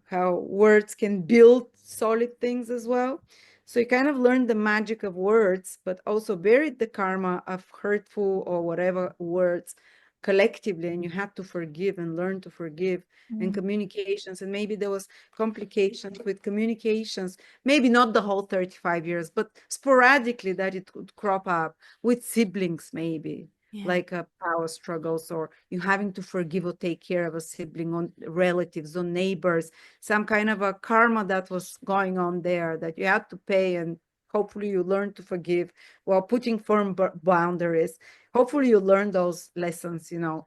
how words can build solid things as well. So you kind of learned the magic of words, but also buried the karma of hurtful or whatever words collectively, and you had to forgive and learn to forgive, and Mm. communications. And maybe there was complications with communications, maybe not the whole 35 years, but sporadically that it could crop up with siblings, maybe Yeah. like power struggles, or you having to forgive or take care of a sibling, on relatives, on neighbors, some kind of a karma that was going on there that you had to pay, and hopefully you learn to forgive while putting firm boundaries. Hopefully you learn those lessons, and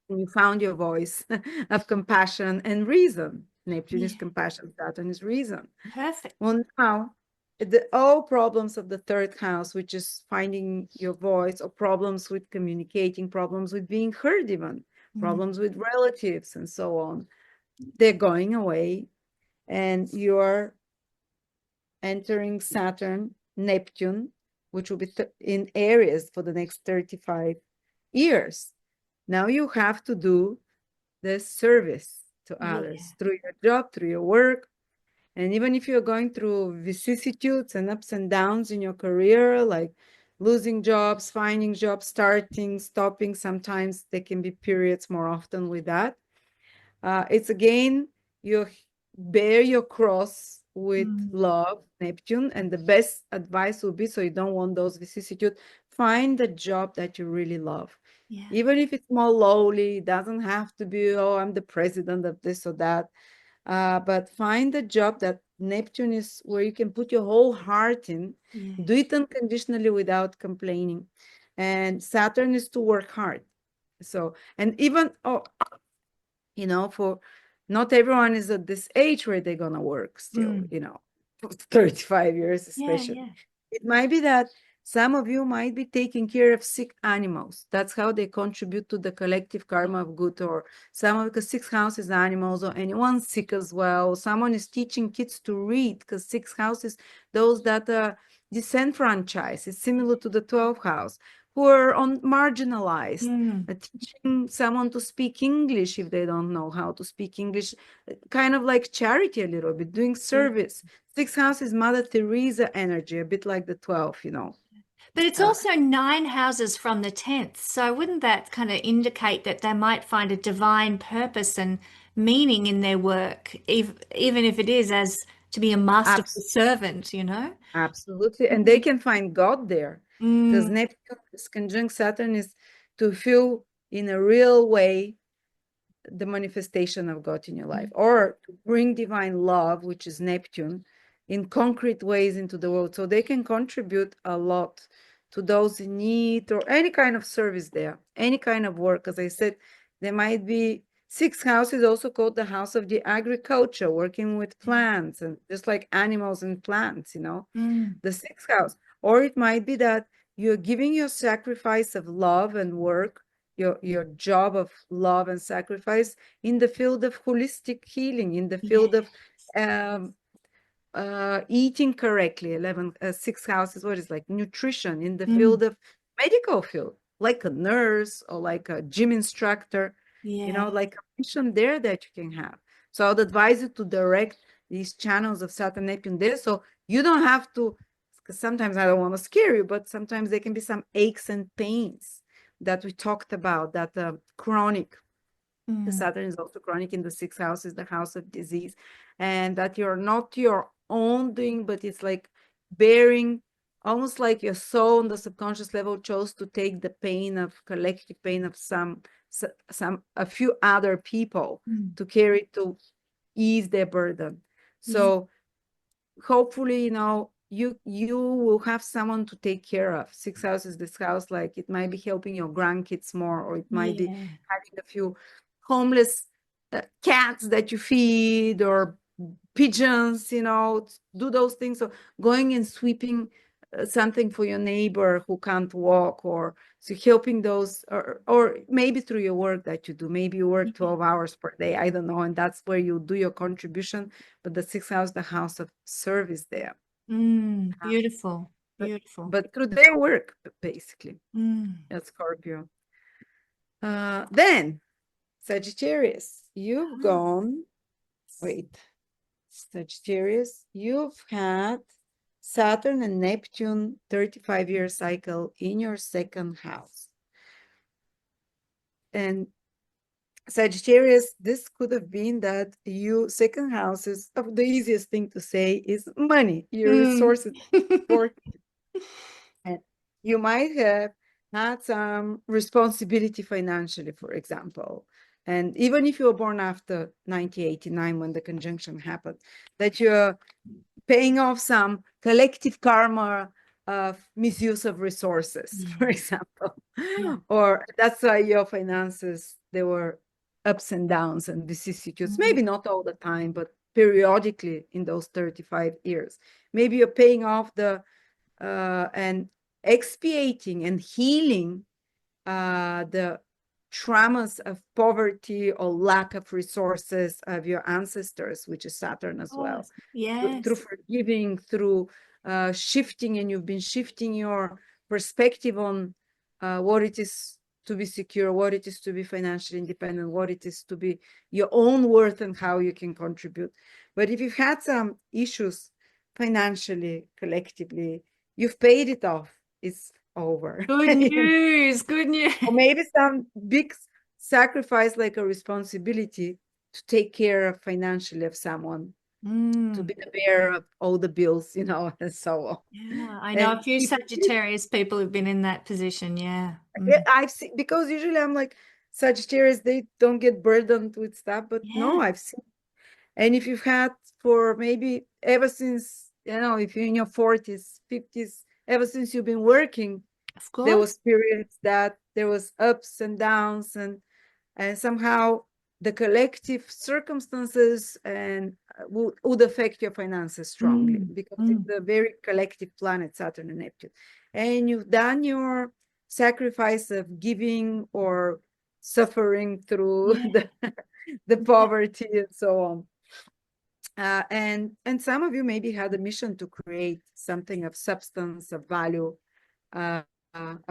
you found your voice of compassion and reason. Neptune is Yeah. compassion, Saturn is reason. Perfect. Well, now the all problems of the third house, which is finding your voice, or problems with communicating, problems with being heard, even Mm. problems with relatives and so on, they're going away, and you're entering Saturn, Neptune, which will be in Aries for the next 35 years. Now you have to do the service to Yeah. others through your job, through your work. And even if you're going through vicissitudes and ups and downs in your career, like losing jobs, finding jobs, starting, stopping, sometimes there can be periods more often with that. It's again, you bear your cross with Mm. love, Neptune, and the best advice will be, so you don't want those vicissitudes, find a job that you really love. Yeah. Even if it's more lowly, it doesn't have to be, oh, I'm the president of this or that. But find a job that Neptune is where you can put your whole heart in, Yeah. do it unconditionally without complaining. And Saturn is to work hard. So, and even, oh, for not everyone is at this age where they're gonna work still, Mm. 35 years Yeah. especially. Yeah. It might be that some of you might be taking care of sick animals. That's how they contribute to the collective karma of good, or someone, because sixth house is animals, or anyone sick as well. Someone is teaching kids to read, because sixth house is those that are disenfranchised. It's similar to the 12th house, who are marginalized. Mm. Teaching someone to speak English if they don't know how to speak English, kind of like charity a little bit, doing Yeah. service. Sixth house is Mother Teresa energy, a bit like the 12, But it's Uh, also 9 houses from the 10th. So wouldn't that kind of indicate that they might find a divine purpose and meaning in their work, even if it is as to be a masterful abs servant? Absolutely. And they Mhm. can find God there, because Mm. Neptune is conjunct Saturn is to feel in a real way the manifestation of God in your life, or to bring divine love, which is Neptune, in concrete ways into the world. So they can contribute a lot to those in need, or any kind of service there, any kind of work. As I said, there might be sixth house is also called the house of the agriculture, working with plants, and just like animals and plants, Mm. the sixth house. Or it might be that you're giving your sacrifice of love and work, your job of love and sacrifice in the field of holistic healing, in the Yeah. field of um, eating correctly. 11 six houses, what is like nutrition, in the Mm. field of medical field, like a nurse or like a gym instructor, Yeah. like a mission there that you can have. So I'd advise you to direct these channels of Saturn Neptune there, so you don't have to, because sometimes I don't want to scare you, but sometimes there can be some aches and pains that we talked about, that chronic. The Mm. Saturn is also chronic in the sixth house, is the house of disease, and that you're not your own doing, but it's like bearing almost like your soul on the subconscious level chose to take the pain of collective pain of a few other people to carry, to ease their burden. Yeah. So hopefully, you will have someone to take care of. Sixth house is this house, like it might be helping your grandkids more, or it might be Yeah. having a few homeless cats that you feed, or pigeons, do those things. So going and sweeping something for your neighbor who can't walk, or so helping those, or maybe through your work that you do. Maybe you work 12 hours per day, I don't know, and that's where you do your contribution. But the sixth house, the house of service there. Beautiful. But, Beautiful. but through their work, basically. That's Scorpio. Then Sagittarius, you've gone, wait, Sagittarius, you've had Saturn and Neptune 35-year cycle in your second house. And Sagittarius, this could have been that you, second house is the easiest thing to say is money, your resources. And you might have had some responsibility financially, for example. And even if you were born after 1989, when the conjunction happened, that you're paying off some collective karma of misuse of resources, for example. Or that's why your finances, they were ups and downs and vicissitudes, maybe not all the time, but periodically in those 35 years. Maybe you're paying off and expiating and healing the traumas of poverty or lack of resources of your ancestors, which is Saturn as well. Yes. Through forgiving, through shifting, and you've been shifting your perspective on what it is to be secure, what it is to be financially independent, what it is to be your own worth and how you can contribute. But if you've had some issues financially, collectively, you've paid it off. It's over. Good news. Good news. Or maybe some big sacrifice, like a responsibility to take care of financially of someone, to be the bearer of all the bills, and so on. Yeah, I know And a few Sagittarius people who've been in that position. Yeah. I've seen, because usually I'm like, Sagittarius, they don't get burdened with stuff, but no, I've seen. And if you've had for maybe ever since, if you're in your 40s, 50s, ever since you've been working, Of course. there was periods that there was ups and downs, and somehow the collective circumstances and would affect your finances strongly, because it's a very collective planet, Saturn and Neptune. And you've done your sacrifice of giving or suffering through the poverty and so on. And some of you maybe had a mission to create something of substance, of value.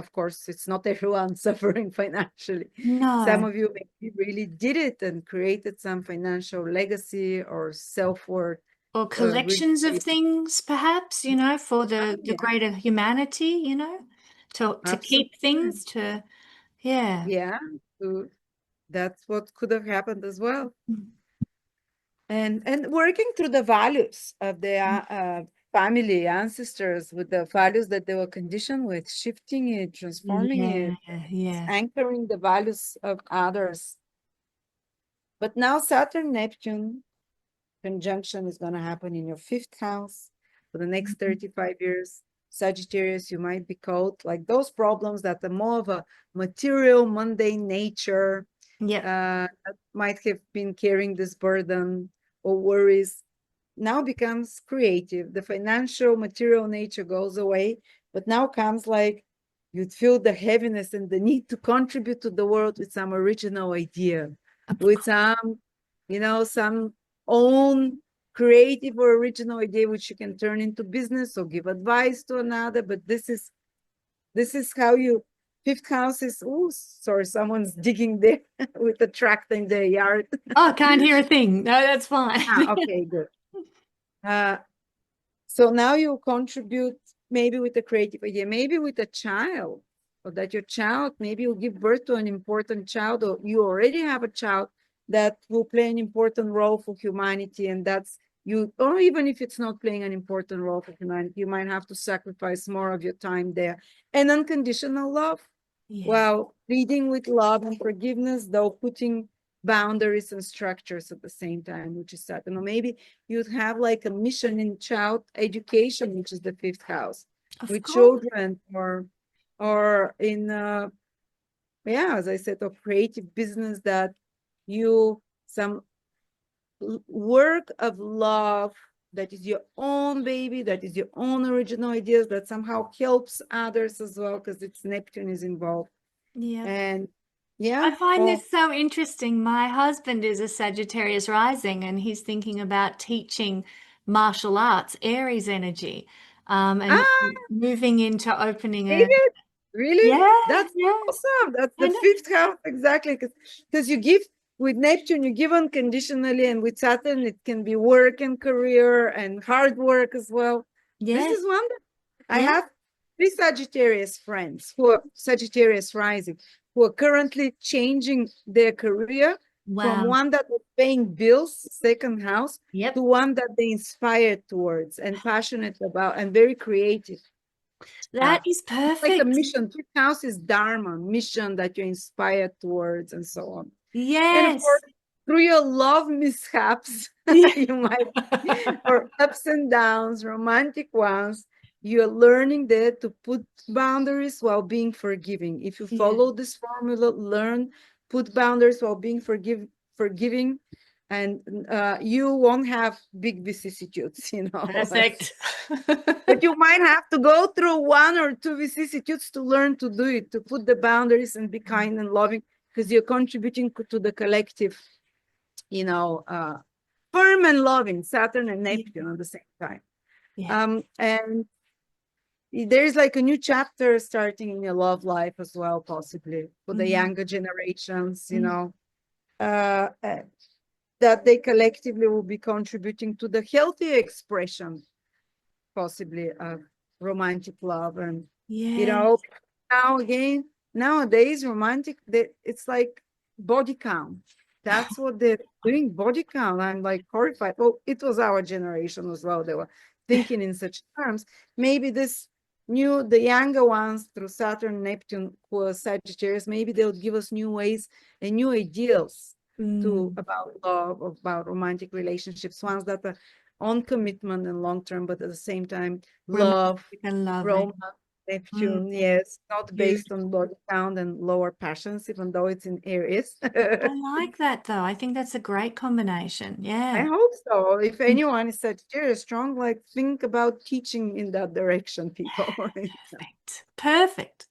Of course, it's not everyone suffering financially. No. Some of you maybe really did it and created some financial legacy or self-worth. Or collections of things, perhaps, for the greater humanity, to keep things, Yeah, that's what could have happened as well. And working through the values of their family, ancestors, with the values that they were conditioned with, shifting it, transforming it, anchoring the values of others. But now Saturn Neptune conjunction is going to happen in your fifth house for the next 35 years. Sagittarius, you might be caught like those problems that are more of a material, mundane nature, might have been carrying this burden or worries, now becomes creative. The financial, material nature goes away, but now comes like you'd feel the heaviness and the need to contribute to the world with some original idea, with some, some own creative or original idea, which you can turn into business or give advice to another. But this is how you, fifth house is, oh, sorry, someone's digging there with a tractor in their yard. Oh, can't hear a thing. No, that's fine. Okay, good. So now you contribute maybe with a creative idea, maybe with a child, or that your child, maybe you give birth to an important child, or you already have a child that will play an important role for humanity, and that's you, or even if it's not playing an important role for humanity, you might have to sacrifice more of your time there. And unconditional love, Yeah. well, leading with love and forgiveness, though putting boundaries and structures at the same time, which is Saturn. Or maybe you'd have like a mission in child education, which is the fifth house, Of with course. children, or in yeah, as I said, of creative business, that you some work of love that is your own baby, that is your own original ideas, that somehow helps others as well, because it's Neptune is involved. Yeah. And yeah, I find oh, this so interesting. My husband is a Sagittarius rising and he's thinking about teaching martial arts, Aries energy, and ah, moving into opening a, David, really? yeah, That's yeah, awesome. That's I the know. fifth house, exactly. Because you give with Neptune, you give unconditionally, and with Saturn, it can be work and career and hard work as well. This Yes, is wonderful. I yeah. have three Sagittarius friends who are Sagittarius rising, who are currently changing their career from Wow. one that was paying bills, second house, to Yep. one that they inspired towards and passionate about and very creative. That is It's like a perfect. mission. Fifth house is Dharma, mission that you're inspired towards, and so on. And of course, Yes. through your love mishaps, Yeah. you might, or ups and downs, romantic ones, you're learning there to put boundaries while being forgiving. If you Yeah. follow this formula, learn, put boundaries while being forgiving, and you won't have big vicissitudes, you know. Perfect. But you might have to go through one or two vicissitudes to learn to do it, to put the boundaries and be kind and loving, because you're contributing to the collective, you know, firm and loving, Saturn and Yeah. Neptune at the same time. Yeah. And there's like a new chapter starting in your love life as well, possibly for the Mm, younger generations, you mm. know, that they collectively will be contributing to the healthy expression, possibly, of romantic love. And you Yeah. know, now again, nowadays romantic, it's like body count. That's what they're doing, body count. I'm like horrified. Well, it was our generation as well, they were thinking in such terms. Maybe this new, the younger ones, through Saturn, Neptune, who are Sagittarius, maybe they'll give us new ways and new ideals to Mm. about love, about romantic relationships, ones that are on commitment and long term, but at the same time, love, Romantic and loving. romance, Mm. Neptune, yes, not based Beautiful. on body count and lower passions, even though it's in Aries. I like that though. I think that's a great combination. I Yeah. hope so. If Mm. anyone is Sagittarius strong, like think about teaching in that direction, people. Perfect. Perfect.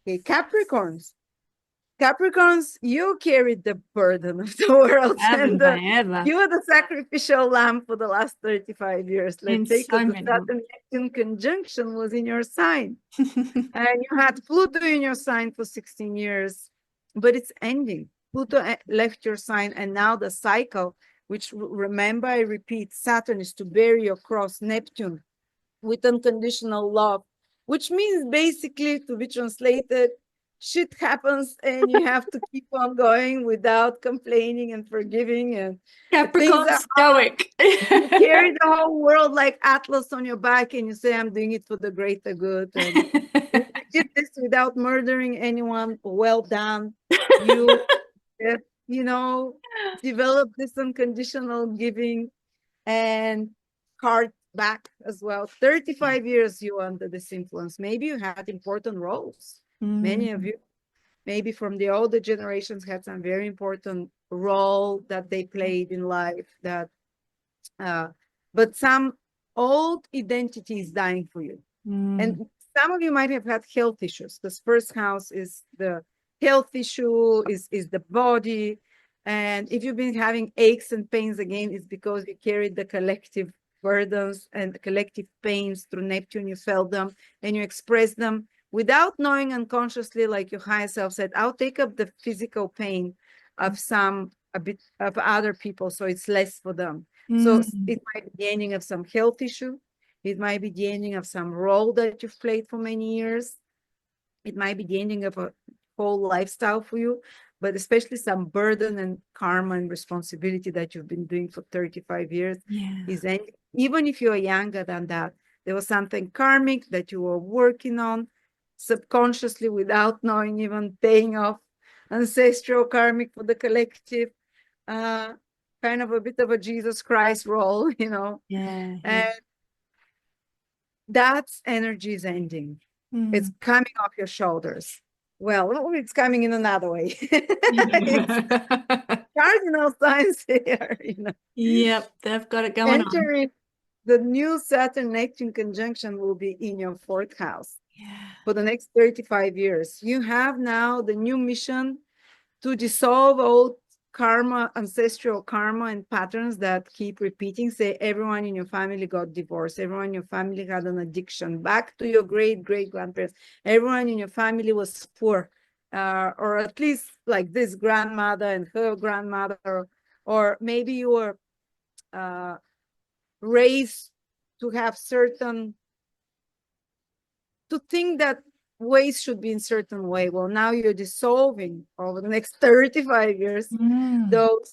Okay, Capricorns. Capricorns, you carried the burden of the world, and Haven't I ever? you were the sacrificial lamb for the last 35 years. In Let's say, so because the many. Saturn Neptune conjunction was in your sign. And you had Pluto in your sign for 16 years, but it's ending. Pluto left your sign, and now the cycle, which, remember, I repeat, Saturn is to bear your cross, Neptune with unconditional love, which means basically, to be translated, shit happens and you have to keep on going without complaining and forgiving, and things Capricorn are, stoic. you carry the whole world like Atlas on your back, and you say, I'm doing it for the greater good. And if you did this without murdering anyone, well done. You, you know, develop this unconditional giving and heart back as well. 35 years you under this influence. Maybe you had important roles. Many of Mm. you, maybe from the older generations, had some very important role that they played in life, that uh, but some old identity is dying for you. Mm. And some of you might have had health issues, because first house is the health issue, is the body. And if you've been having aches and pains again, it's because you carried the collective burdens and the collective pains through Neptune. You felt them and you expressed them without knowing unconsciously, like your higher self said, I'll take up the physical pain of a bit of other people, so it's less for them. So Mm. it might be the ending of some health issue. It might be the ending of some role that you've played for many years. It might be the ending of a whole lifestyle for you. but especially some burden and karma and responsibility that you've been doing for 35 years Yeah. is ending. Even if you're younger than that, there was something karmic that you were working on subconsciously without knowing, even paying off ancestral karmic for the collective. Kind of a bit of a Jesus Christ role, you know. Yeah. Yeah. And that energy is ending. It's Mm. coming off your shoulders. Well, it's coming in another way. It's cardinal signs here, you know. Yep, they've got it going on. Entering the new Saturn Neptune conjunction will be in your fourth house Yeah. for the next 35 years. You have now the new mission to dissolve old karma, ancestral karma and patterns that keep repeating. Say everyone in your family got divorced, everyone in your family had an addiction, back to your great grandparents, everyone in your family was poor, or at least like this grandmother and her grandmother, or maybe you were raised to have certain, to think that ways should be in certain way. Well, now you're dissolving over the next 35 years Mm. those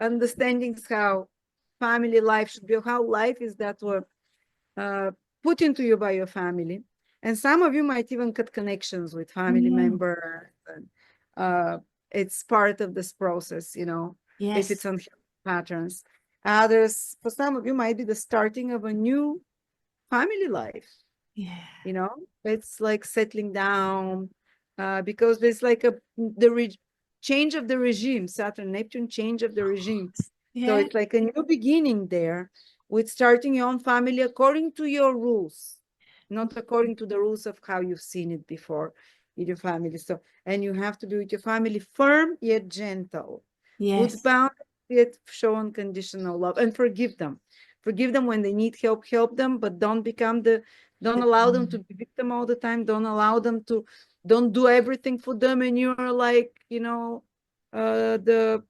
understandings how family life should be, how life is that were put into you by your family. And some of you might even cut connections with family Mm. members. And, it's part of this process, you know, if it's Yes. on patterns. Others, for some of you, might be the starting of a new family life. Yeah. You know, it's like settling down, because there's like change of the regime, Saturn Neptune change of the regime. So Yeah. it's like a new beginning there with starting your own family according to your rules, not according to the rules of how you've seen it before in your family. So, and you have to be with your family firm yet gentle, with Yes. boundaries yet show unconditional love, and forgive them. Forgive them when they need help, help them, but don't allow them to be victim all the time. Don't do everything for them. And you're like, you know, the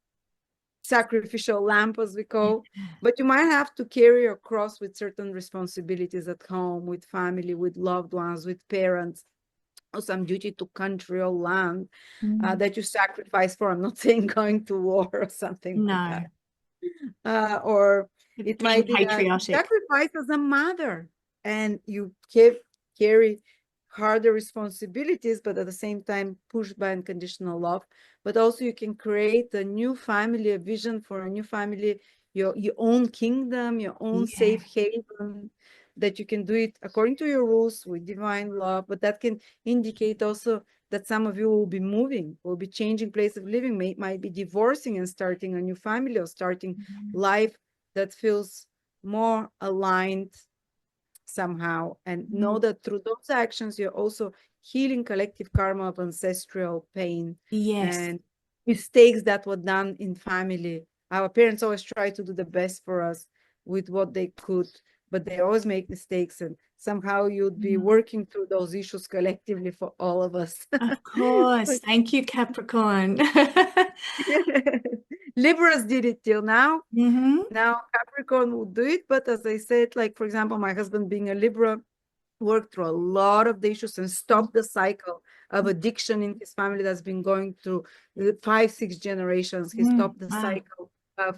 sacrificial lamb, as we Yeah. call, but you might have to carry your cross with certain responsibilities at home, with family, with loved ones, with parents, or some duty to country or land Mm. that you sacrifice for. I'm not saying going to war or something like No. that. Or it Being might be that you patriotic. sacrifice as a mother and you carry harder responsibilities, but at the same time pushed by unconditional love. But also you can create a new family, a vision for a new family, your own kingdom, your own Yeah. safe haven, that you can do it according to your rules with divine love. But that can indicate also that some of you will be moving, will be changing place of living, might be divorcing and starting a new family, or starting Mm. life that feels more aligned somehow. And know that through those actions, you're also healing collective karma of ancestral pain Yes. and mistakes that were done in family. Our parents always try to do the best for us with what they could, but they always make mistakes. And somehow you'd be Mm. working through those issues collectively for all of us. Of course. Thank you, Capricorn. Libras did it till now. Hmm. Now Capricorn will do it, but as I said, like for example, my husband being a Libra, worked through a lot of the issues and stopped the cycle of addiction in his family that's been going through 5, 6 generations. He Mm. stopped the Wow. cycle of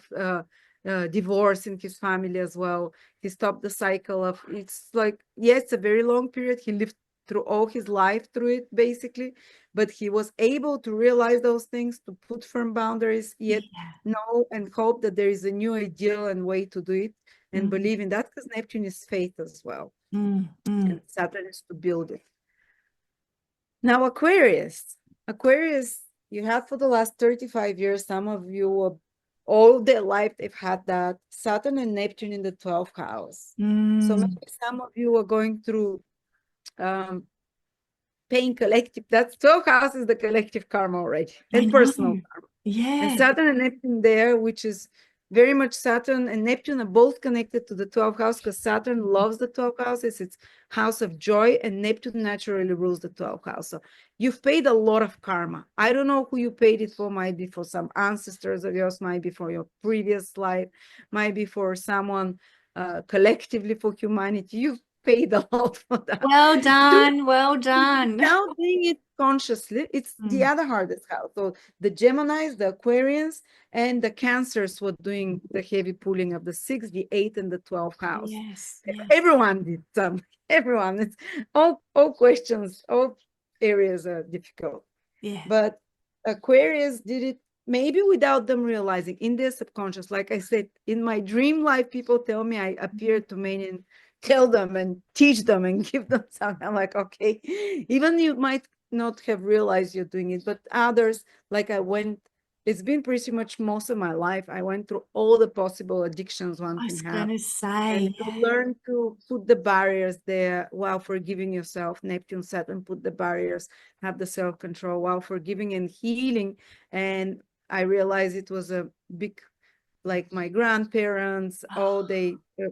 divorce in his family as well. He stopped the cycle of, it's like, yeah, it's a very long period. He lived through all his life through it, basically, but he was able to realize those things, to put firm boundaries, yet Yeah. know and hope that there is a new ideal and way to do it, and Mm. believe in that, because Neptune is faith as well, Mm. Mm. and Saturn is to build it. Now, Aquarius, you had for the last 35 years, some of you, all their life, they've had that Saturn and Neptune in the 12th house. So Mm. maybe some of you are going through um, paying collective. That's 12th house is the collective karma already, I and personal know. karma. And Yeah. Saturn and Neptune there, which is very much, Saturn and Neptune are both connected to the 12th house, because Saturn loves the 12th house. It's house of joy, and Neptune naturally rules the 12th house. So you've paid a lot of karma. I don't know who you paid it for. Might be for some ancestors of yours, might be for your previous life, might be for someone collectively, for humanity. You've paid a lot for that. Well Do done. Well done. Now doing it subconsciously, it's the other hardest house. So the Geminis, the Aquarians, and the Cancers were doing the heavy pulling of the 6th, the 8th, and the 12th house. Yes, yes. Everyone did some. Everyone. It's all questions, all areas are difficult. Yeah. But Aquarius did it maybe without them realizing in their subconscious. Like I said, in my dream life, people tell me I appear to many and tell them and teach them and give them something. I'm like, okay, even you might not have realized you're doing it, but others, like it's been pretty much most of my life. I went through all the possible addictions one I can was have. going to say, And you learn to put the barriers there while forgiving yourself. Neptune, Saturn put the barriers, have the self-control while forgiving and healing. And I realized it was a big, like my grandparents,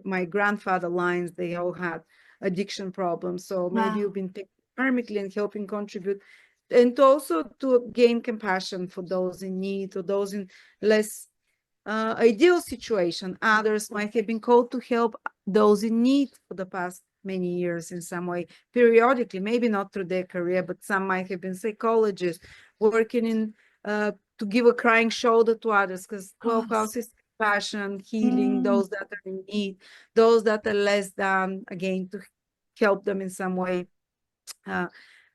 my grandfather lines, they all had addiction problems. So maybe wow. you've been taking karmically and helping contribute. And also to gain compassion for those in need or those in less ideal situation. Others might have been called to help those in need for the past many years in some way, periodically, maybe not through their career, but some might have been psychologists working in to give a crying shoulder to others, because 12 house is compassion, healing, those that are in need, those that are less than, again, to help them in some way.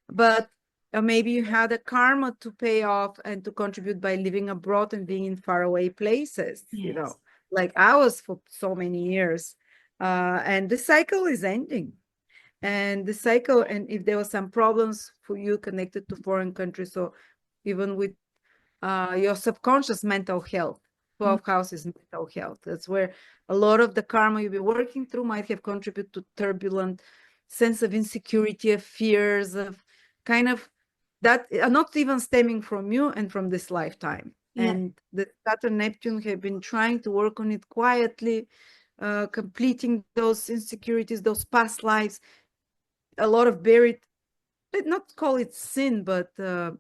But maybe you had a karma to pay off and to contribute by living abroad and being in faraway places, Yes. like I was for so many years. And the cycle is ending. And the cycle, and if there were some problems for you connected to foreign countries, so even with your subconscious mental health, 12 houses mental health, that's where a lot of the karma you'll be working through might have contributed to turbulent sense of insecurity, of fears, of kind of that are not even stemming from you and from this lifetime. Yeah. And the Saturn Neptune have been trying to work on it quietly, completing those insecurities, those past lives, a lot of buried, let's not call it sin, but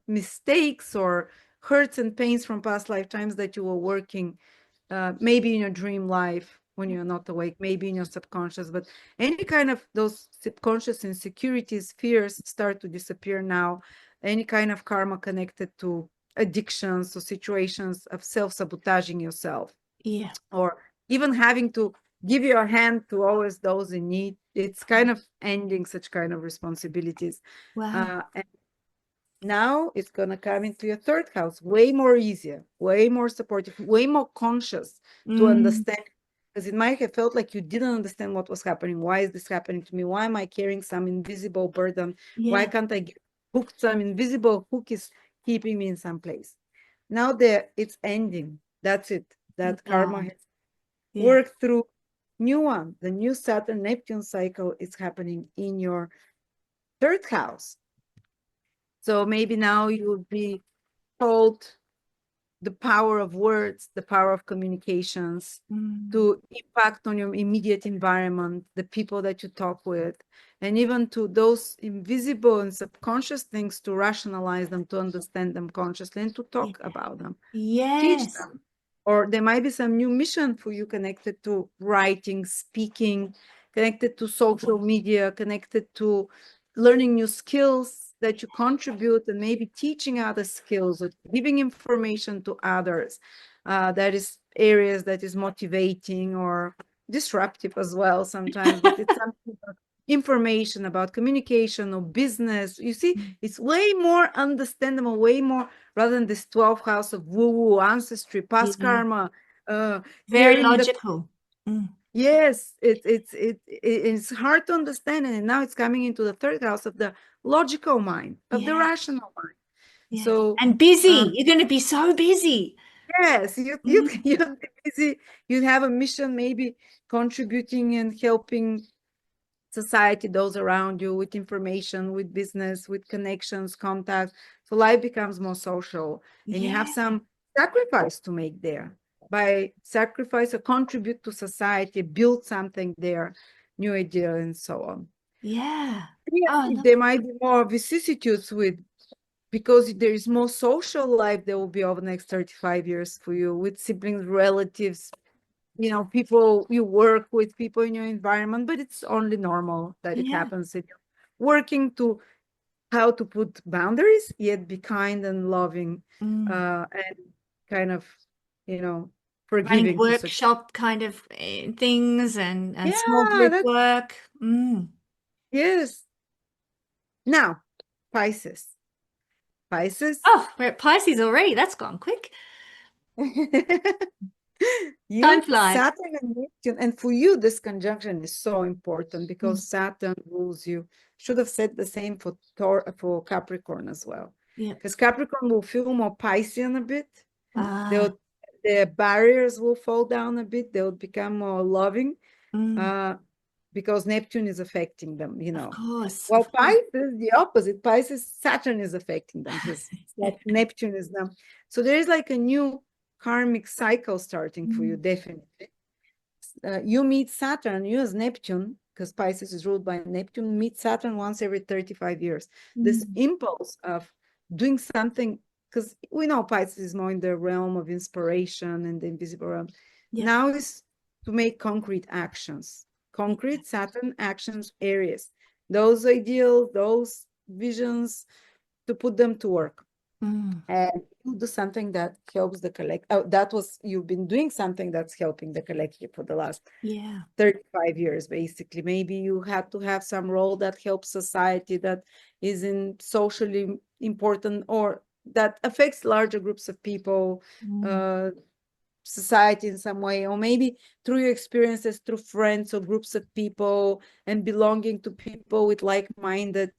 mistakes or hurts and pains from past lifetimes that you were working, maybe in your dream life when you're not awake, maybe in your subconscious, but any kind of those subconscious insecurities, fears start to disappear now. Any kind of karma connected to addictions or situations of self-sabotaging yourself, Yeah. or even having to give your hand to always those in need, it's kind of ending such kind of responsibilities. Wow. And now it's going to come into your third house, way more easier, way more supportive, way more conscious to understand, because it might have felt like you didn't understand what was happening. Why is this happening to me? Why am I carrying some invisible burden? Why Yeah. can't I get hooked? Some invisible hook is keeping me in some place. Now it's ending. That's it. That karma Wow. has Yeah. worked through. New one, the new Saturn Neptune cycle is happening in your third house. So maybe now you will be told the power of words, the power of communications to impact on your immediate environment, the people that you talk with, and even to those invisible and subconscious things, to rationalize them, to understand them consciously, and to talk about them, teach Yes. them. Or there might be some new mission for you connected to writing, speaking, connected to social media, connected to learning new skills that you contribute, and maybe teaching other skills or giving information to others. That is areas that is motivating or disruptive as well sometimes, but it's something about information, about communication or business. You see, it's way more understandable, way more, rather than this 12th house of woo-woo, ancestry, past karma, Very hearing the logical. yes, it's hard to understand, and now it's coming into the third house of the logical mind, of the Yeah. rational mind. Yeah. So And busy. You're going to be so busy. yes, you'd be busy. You'd have a mission, maybe contributing and helping society, those around you, with information, with business, with connections, contacts. So life becomes more social, and you have Yeah. some sacrifice to make there. By sacrifice or contribute to society, build something there, new idea, and so on. Yeah. Yeah, Oh, there might be more vicissitudes with, because there is more social life there will be over the next 35 years for you, with siblings, relatives, people you work with, people in your environment, but it's only normal that it yeah. happens. If you're working to how to put boundaries, yet be kind and loving, and kind of, you know, Running forgiving to such. workshop kind of things and small Yeah, group that's, work. yes. Now, Pisces. Pisces. Oh, we're at Pisces already. That's gone quick. Time You, flies. Saturn and Neptune, and for you, this conjunction is so important Mm, because Saturn rules you. Should have said the same for for Capricorn as well, yeah. because Capricorn will feel more Piscean a bit. Ah, They'll, their barriers will fall down a bit. They'll become more loving, mm, uh, because Neptune is affecting them, you of know. course, Well, of course. Pisces, the opposite. Pisces, Saturn is affecting them because Neptune is them. So there is like a new karmic cycle starting for you, Mm, definitely. You meet Saturn, you as Neptune, because Pisces is ruled by Neptune, meet Saturn once every 35 years. This mm, impulse of doing something, because we know Pisces is more in the realm of inspiration and the invisible realm. yeah. Now is to make concrete actions. Concrete Saturn actions, Aries. Those ideals, those visions, to put them to work. Mm, And you do something that helps the collective. Oh, that was, you've been doing something that's helping the collective for the last yeah. 35 years, basically. Maybe you had to have some role that helps society, that is in socially important, or that affects larger groups of people, Mm, uh, society in some way, or maybe through your experiences, through friends or groups of people, and belonging to people with like-minded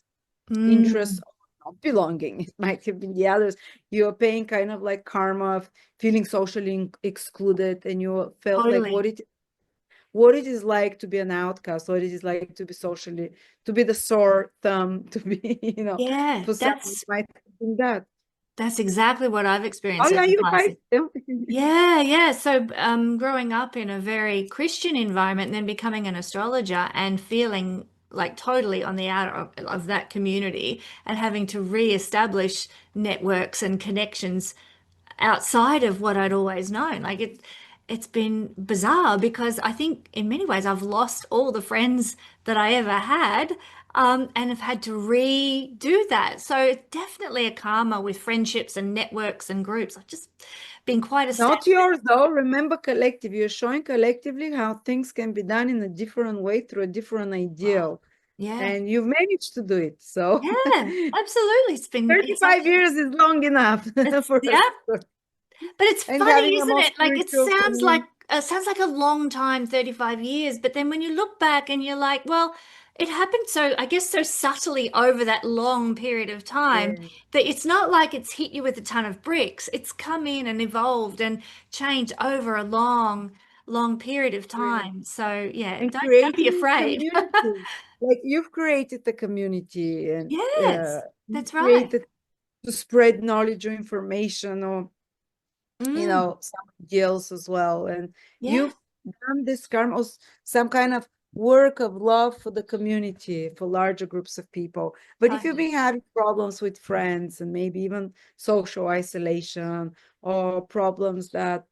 interests, mm, not belonging. It might have been the others. You're paying kind of like karma of feeling socially excluded, and you felt like totally. what it is like to be an outcast, what it is like to be socially, to be the sore thumb, to be, you know, Yeah, for some it might have been that. that's exactly what I've Oh experienced yeah, as a you Pisces. guys. Yeah, yeah. So, growing up in a very Christian environment, then becoming an astrologer and feeling like totally on the outer of that community and having to re-establish networks and connections outside of what I'd always known. Like it's been bizarre because I think in many ways I've lost all the friends that I ever had, and have had to redo that. So it's definitely a karma with friendships and networks and groups. I've just been quite a Not stagnant. yours though. Remember, collective. You're showing collectively how things can be done in a different way through a different Oh, ideal, yeah. and you've managed to do it. So Yeah, absolutely. It's 35 such years is long enough it's for yeah. us. But it's And funny, having a isn't more it? Like it spiritual community. sounds like a long time, 35 years, but then when you look back and you're like, well, it happened so, I guess, so subtly over that long period of time Yeah. that it's not like it's hit you with a ton of bricks. It's come in and evolved and changed over a long period of Yeah. time. So yeah, And don't be creating afraid. community. Like you've created the community, and Yes, you that's right. created to spread knowledge or information, or Mm, some deals as well. And yeah, you've done this karma, or some kind of work of love for the community, for larger groups of people. But if you've totally. been having problems with friends, and maybe even social isolation, or problems that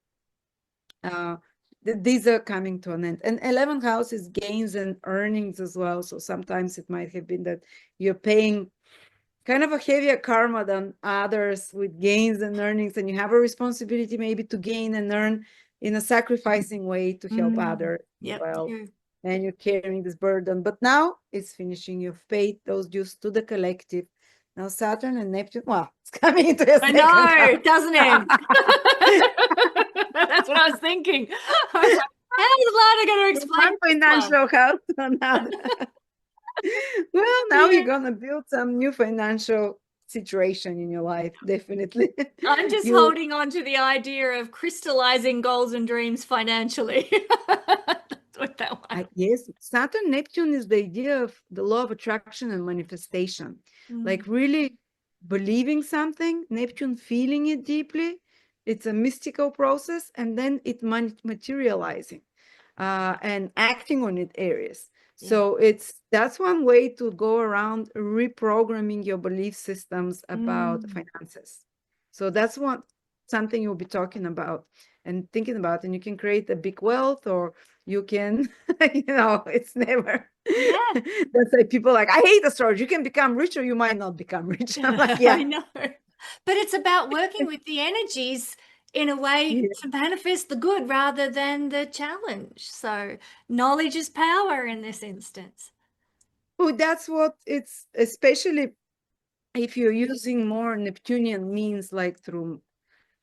uh, these are coming to an end. And 11th house is gains and earnings as well. So sometimes it might have been that you're paying kind of a heavier karma than others with gains and earnings, and you have a responsibility maybe to gain and earn in a sacrificing way to help Mm, others as yep, well. true. And you're carrying this burden. But now it's finishing. You've paid those dues to the collective. Now Saturn and Neptune, well, it's coming into a I second know, house. doesn't it? That's what I was thinking. I was like, how is Lada going to From one explain this one? financial house to another. Well, now you're Yeah. gonna build some new financial situation in your life, definitely. I'm just You, holding on to the idea of crystallizing goals and dreams financially. That's what that one. yes, Saturn Neptune is the idea of the law of attraction and manifestation. Mm, Like really believing something, Neptune feeling it deeply. It's a mystical process, and then it materializing, and acting on it, Aries. yeah. So that's one way to go around reprogramming your belief systems about Mm, finances. So that's something you'll be talking about. and thinking about, and you can create a big wealth, or you can, it's never. Yeah. That's why people like, I hate astrology. You can become rich or you might not become rich. I'm like, I yeah. know. But it's about working with the energies in a way Yeah. to manifest the good rather than the challenge. So knowledge is power in this instance. Oh, that's what it's, especially if you're using more Neptunian means, like through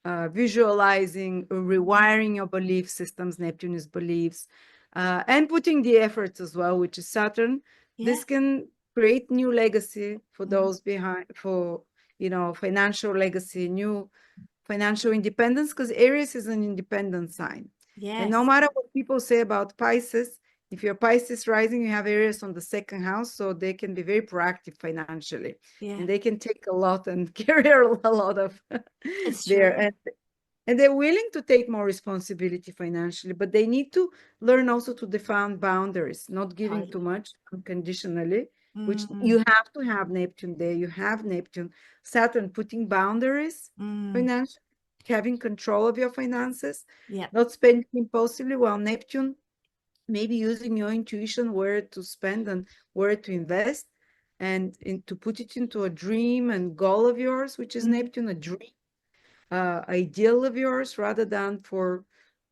visualizing, rewiring your belief systems, Neptune's beliefs, and putting the efforts as well, which is Saturn. Yeah. This can create new legacy for Mm. those behind, for, financial legacy, new financial independence, because Aries is an independent sign. And no Yes. matter what people say about Pisces, if you're Pisces rising, you have Aries on the second house, so they can be very proactive financially, Yeah. and they can take a lot and carry a lot of It's there. true. And they're willing to take more responsibility financially, but they need to learn also to define boundaries, not giving too Totally. much unconditionally, which Mm, you have to have Neptune there. You have Neptune, Saturn putting boundaries mm, financially, having control of your finances, yeah. not spending impulsively, while Neptune maybe using your intuition where to spend and where to invest, and to put it into a dream and goal of yours, which is Mm, Neptune, a dream ideal of yours, rather than for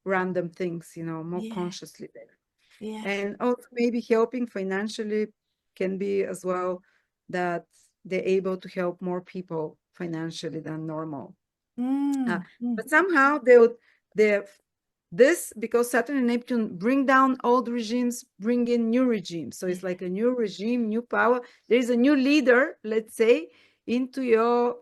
random things, more yeah. consciously there. Yeah. And also maybe helping financially can be as well, that they're able to help more people financially than normal. Uh, Mm, mm, but somehow they this, because Saturn and Neptune bring down old regimes, bring in new regimes. So yeah. it's like a new regime, new power. There is a new leader, let's say, into your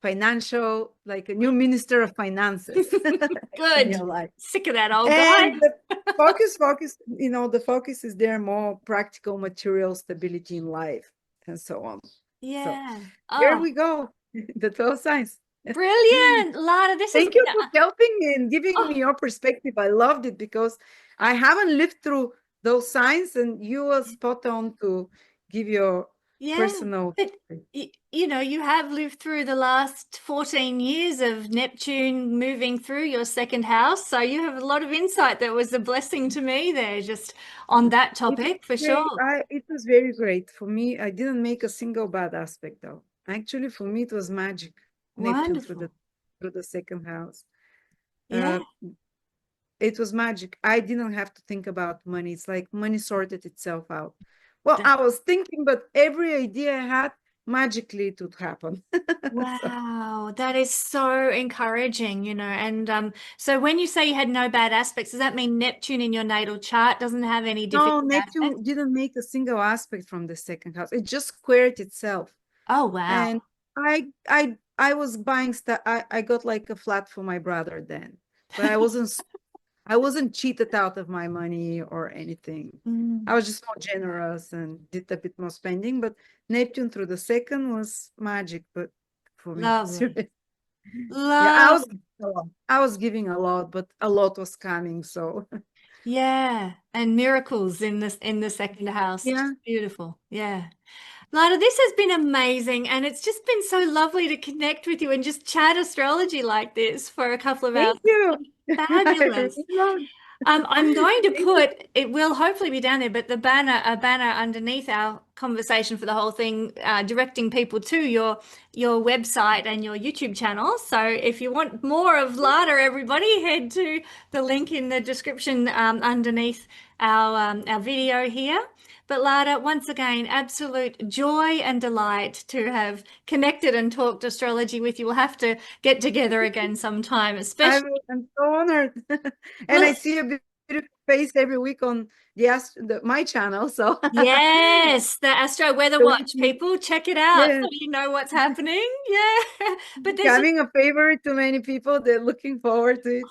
financial, like a new minister of finances in Good. your life. Sick of that old guy. And the focus, the focus is there more practical material stability in life and so on. So Yeah. here Oh, we go, the 12 signs. brilliant. Lada, this has Thank you been for helping me and giving oh, me your perspective. I loved it because I haven't lived through those signs, and you were spot on to give your yeah. personal But history. you have lived through the last 14 years of Neptune moving through your second house. So you have a lot of insight that was a blessing to me there, just on that It was topic for sure. great. It was very great for me. I didn't make a single bad aspect though. Actually, for me, it was magic. Neptune Wonderful. through the second house. Yeah. Uh, it was magic. I didn't have to think about money. It's like money sorted itself out. Well, I was thinking, but every idea I had, magically it would happen. So, Wow, that is so encouraging, And so when you say you had no bad aspects, does that mean Neptune in your natal chart doesn't have any no, difficult aspects? Neptune didn't make a single aspect from the second house. It just squared itself. Oh, wow. And I was buying stuff. I got like a flat for my brother then, but I wasn't cheated out of my money or anything. I Mm, was just more generous and did a bit more spending. But Neptune through the second was magic, but for me, lovely. seriously. Yeah, I was Love. giving a lot. I was giving a lot, but a lot was coming. So Yeah. And miracles in the second house. yeah, Just beautiful. Yeah. Lana, this has been amazing, and it's just been so lovely to connect with you and just chat astrology like this for a couple of hours. thank you. I really Fabulous. loved I'm going to Thank you. put, it will hopefully be down there, but a banner underneath our conversation for the whole thing, directing people to your website and your YouTube channel. So if you want more of Lada, everybody, head to the link in the description underneath our video here. But Lada, once again, absolute joy and delight to have connected and talked astrology with you. We'll have to get together again sometime, especially. I'm so honored. And I Well, see a beautiful face every week on my channel. So yes, the Astro Weather so Watch, people, check it out yeah, so you know what's happening. Yeah, but there's just becoming a favorite to many people. They're looking forward to it.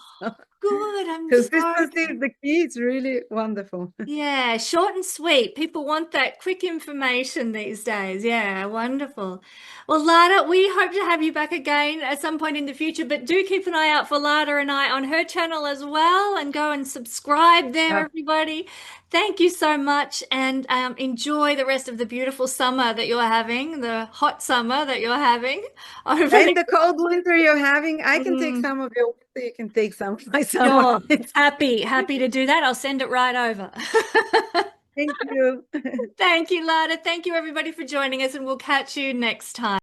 good. I'm so Consistency is the key. It's really wonderful. yeah, short and sweet. People want that quick information these days. Yeah, wonderful. Well, Lada, we hope to have you back again at some point in the future, but do keep an eye out for Lada and I on her channel as well, and go and subscribe there, Yeah. everybody. Thank you so much, and enjoy the rest of the beautiful summer that you're having, the hot summer that you're having over And there. the cold winter you're having, I can take Mm. some of your So you can take some for my Sure. sunlight. Happy to do that. I'll send it right over. Thank you. Thank you, Lada. Thank you, everybody, for joining us, and we'll catch you next time.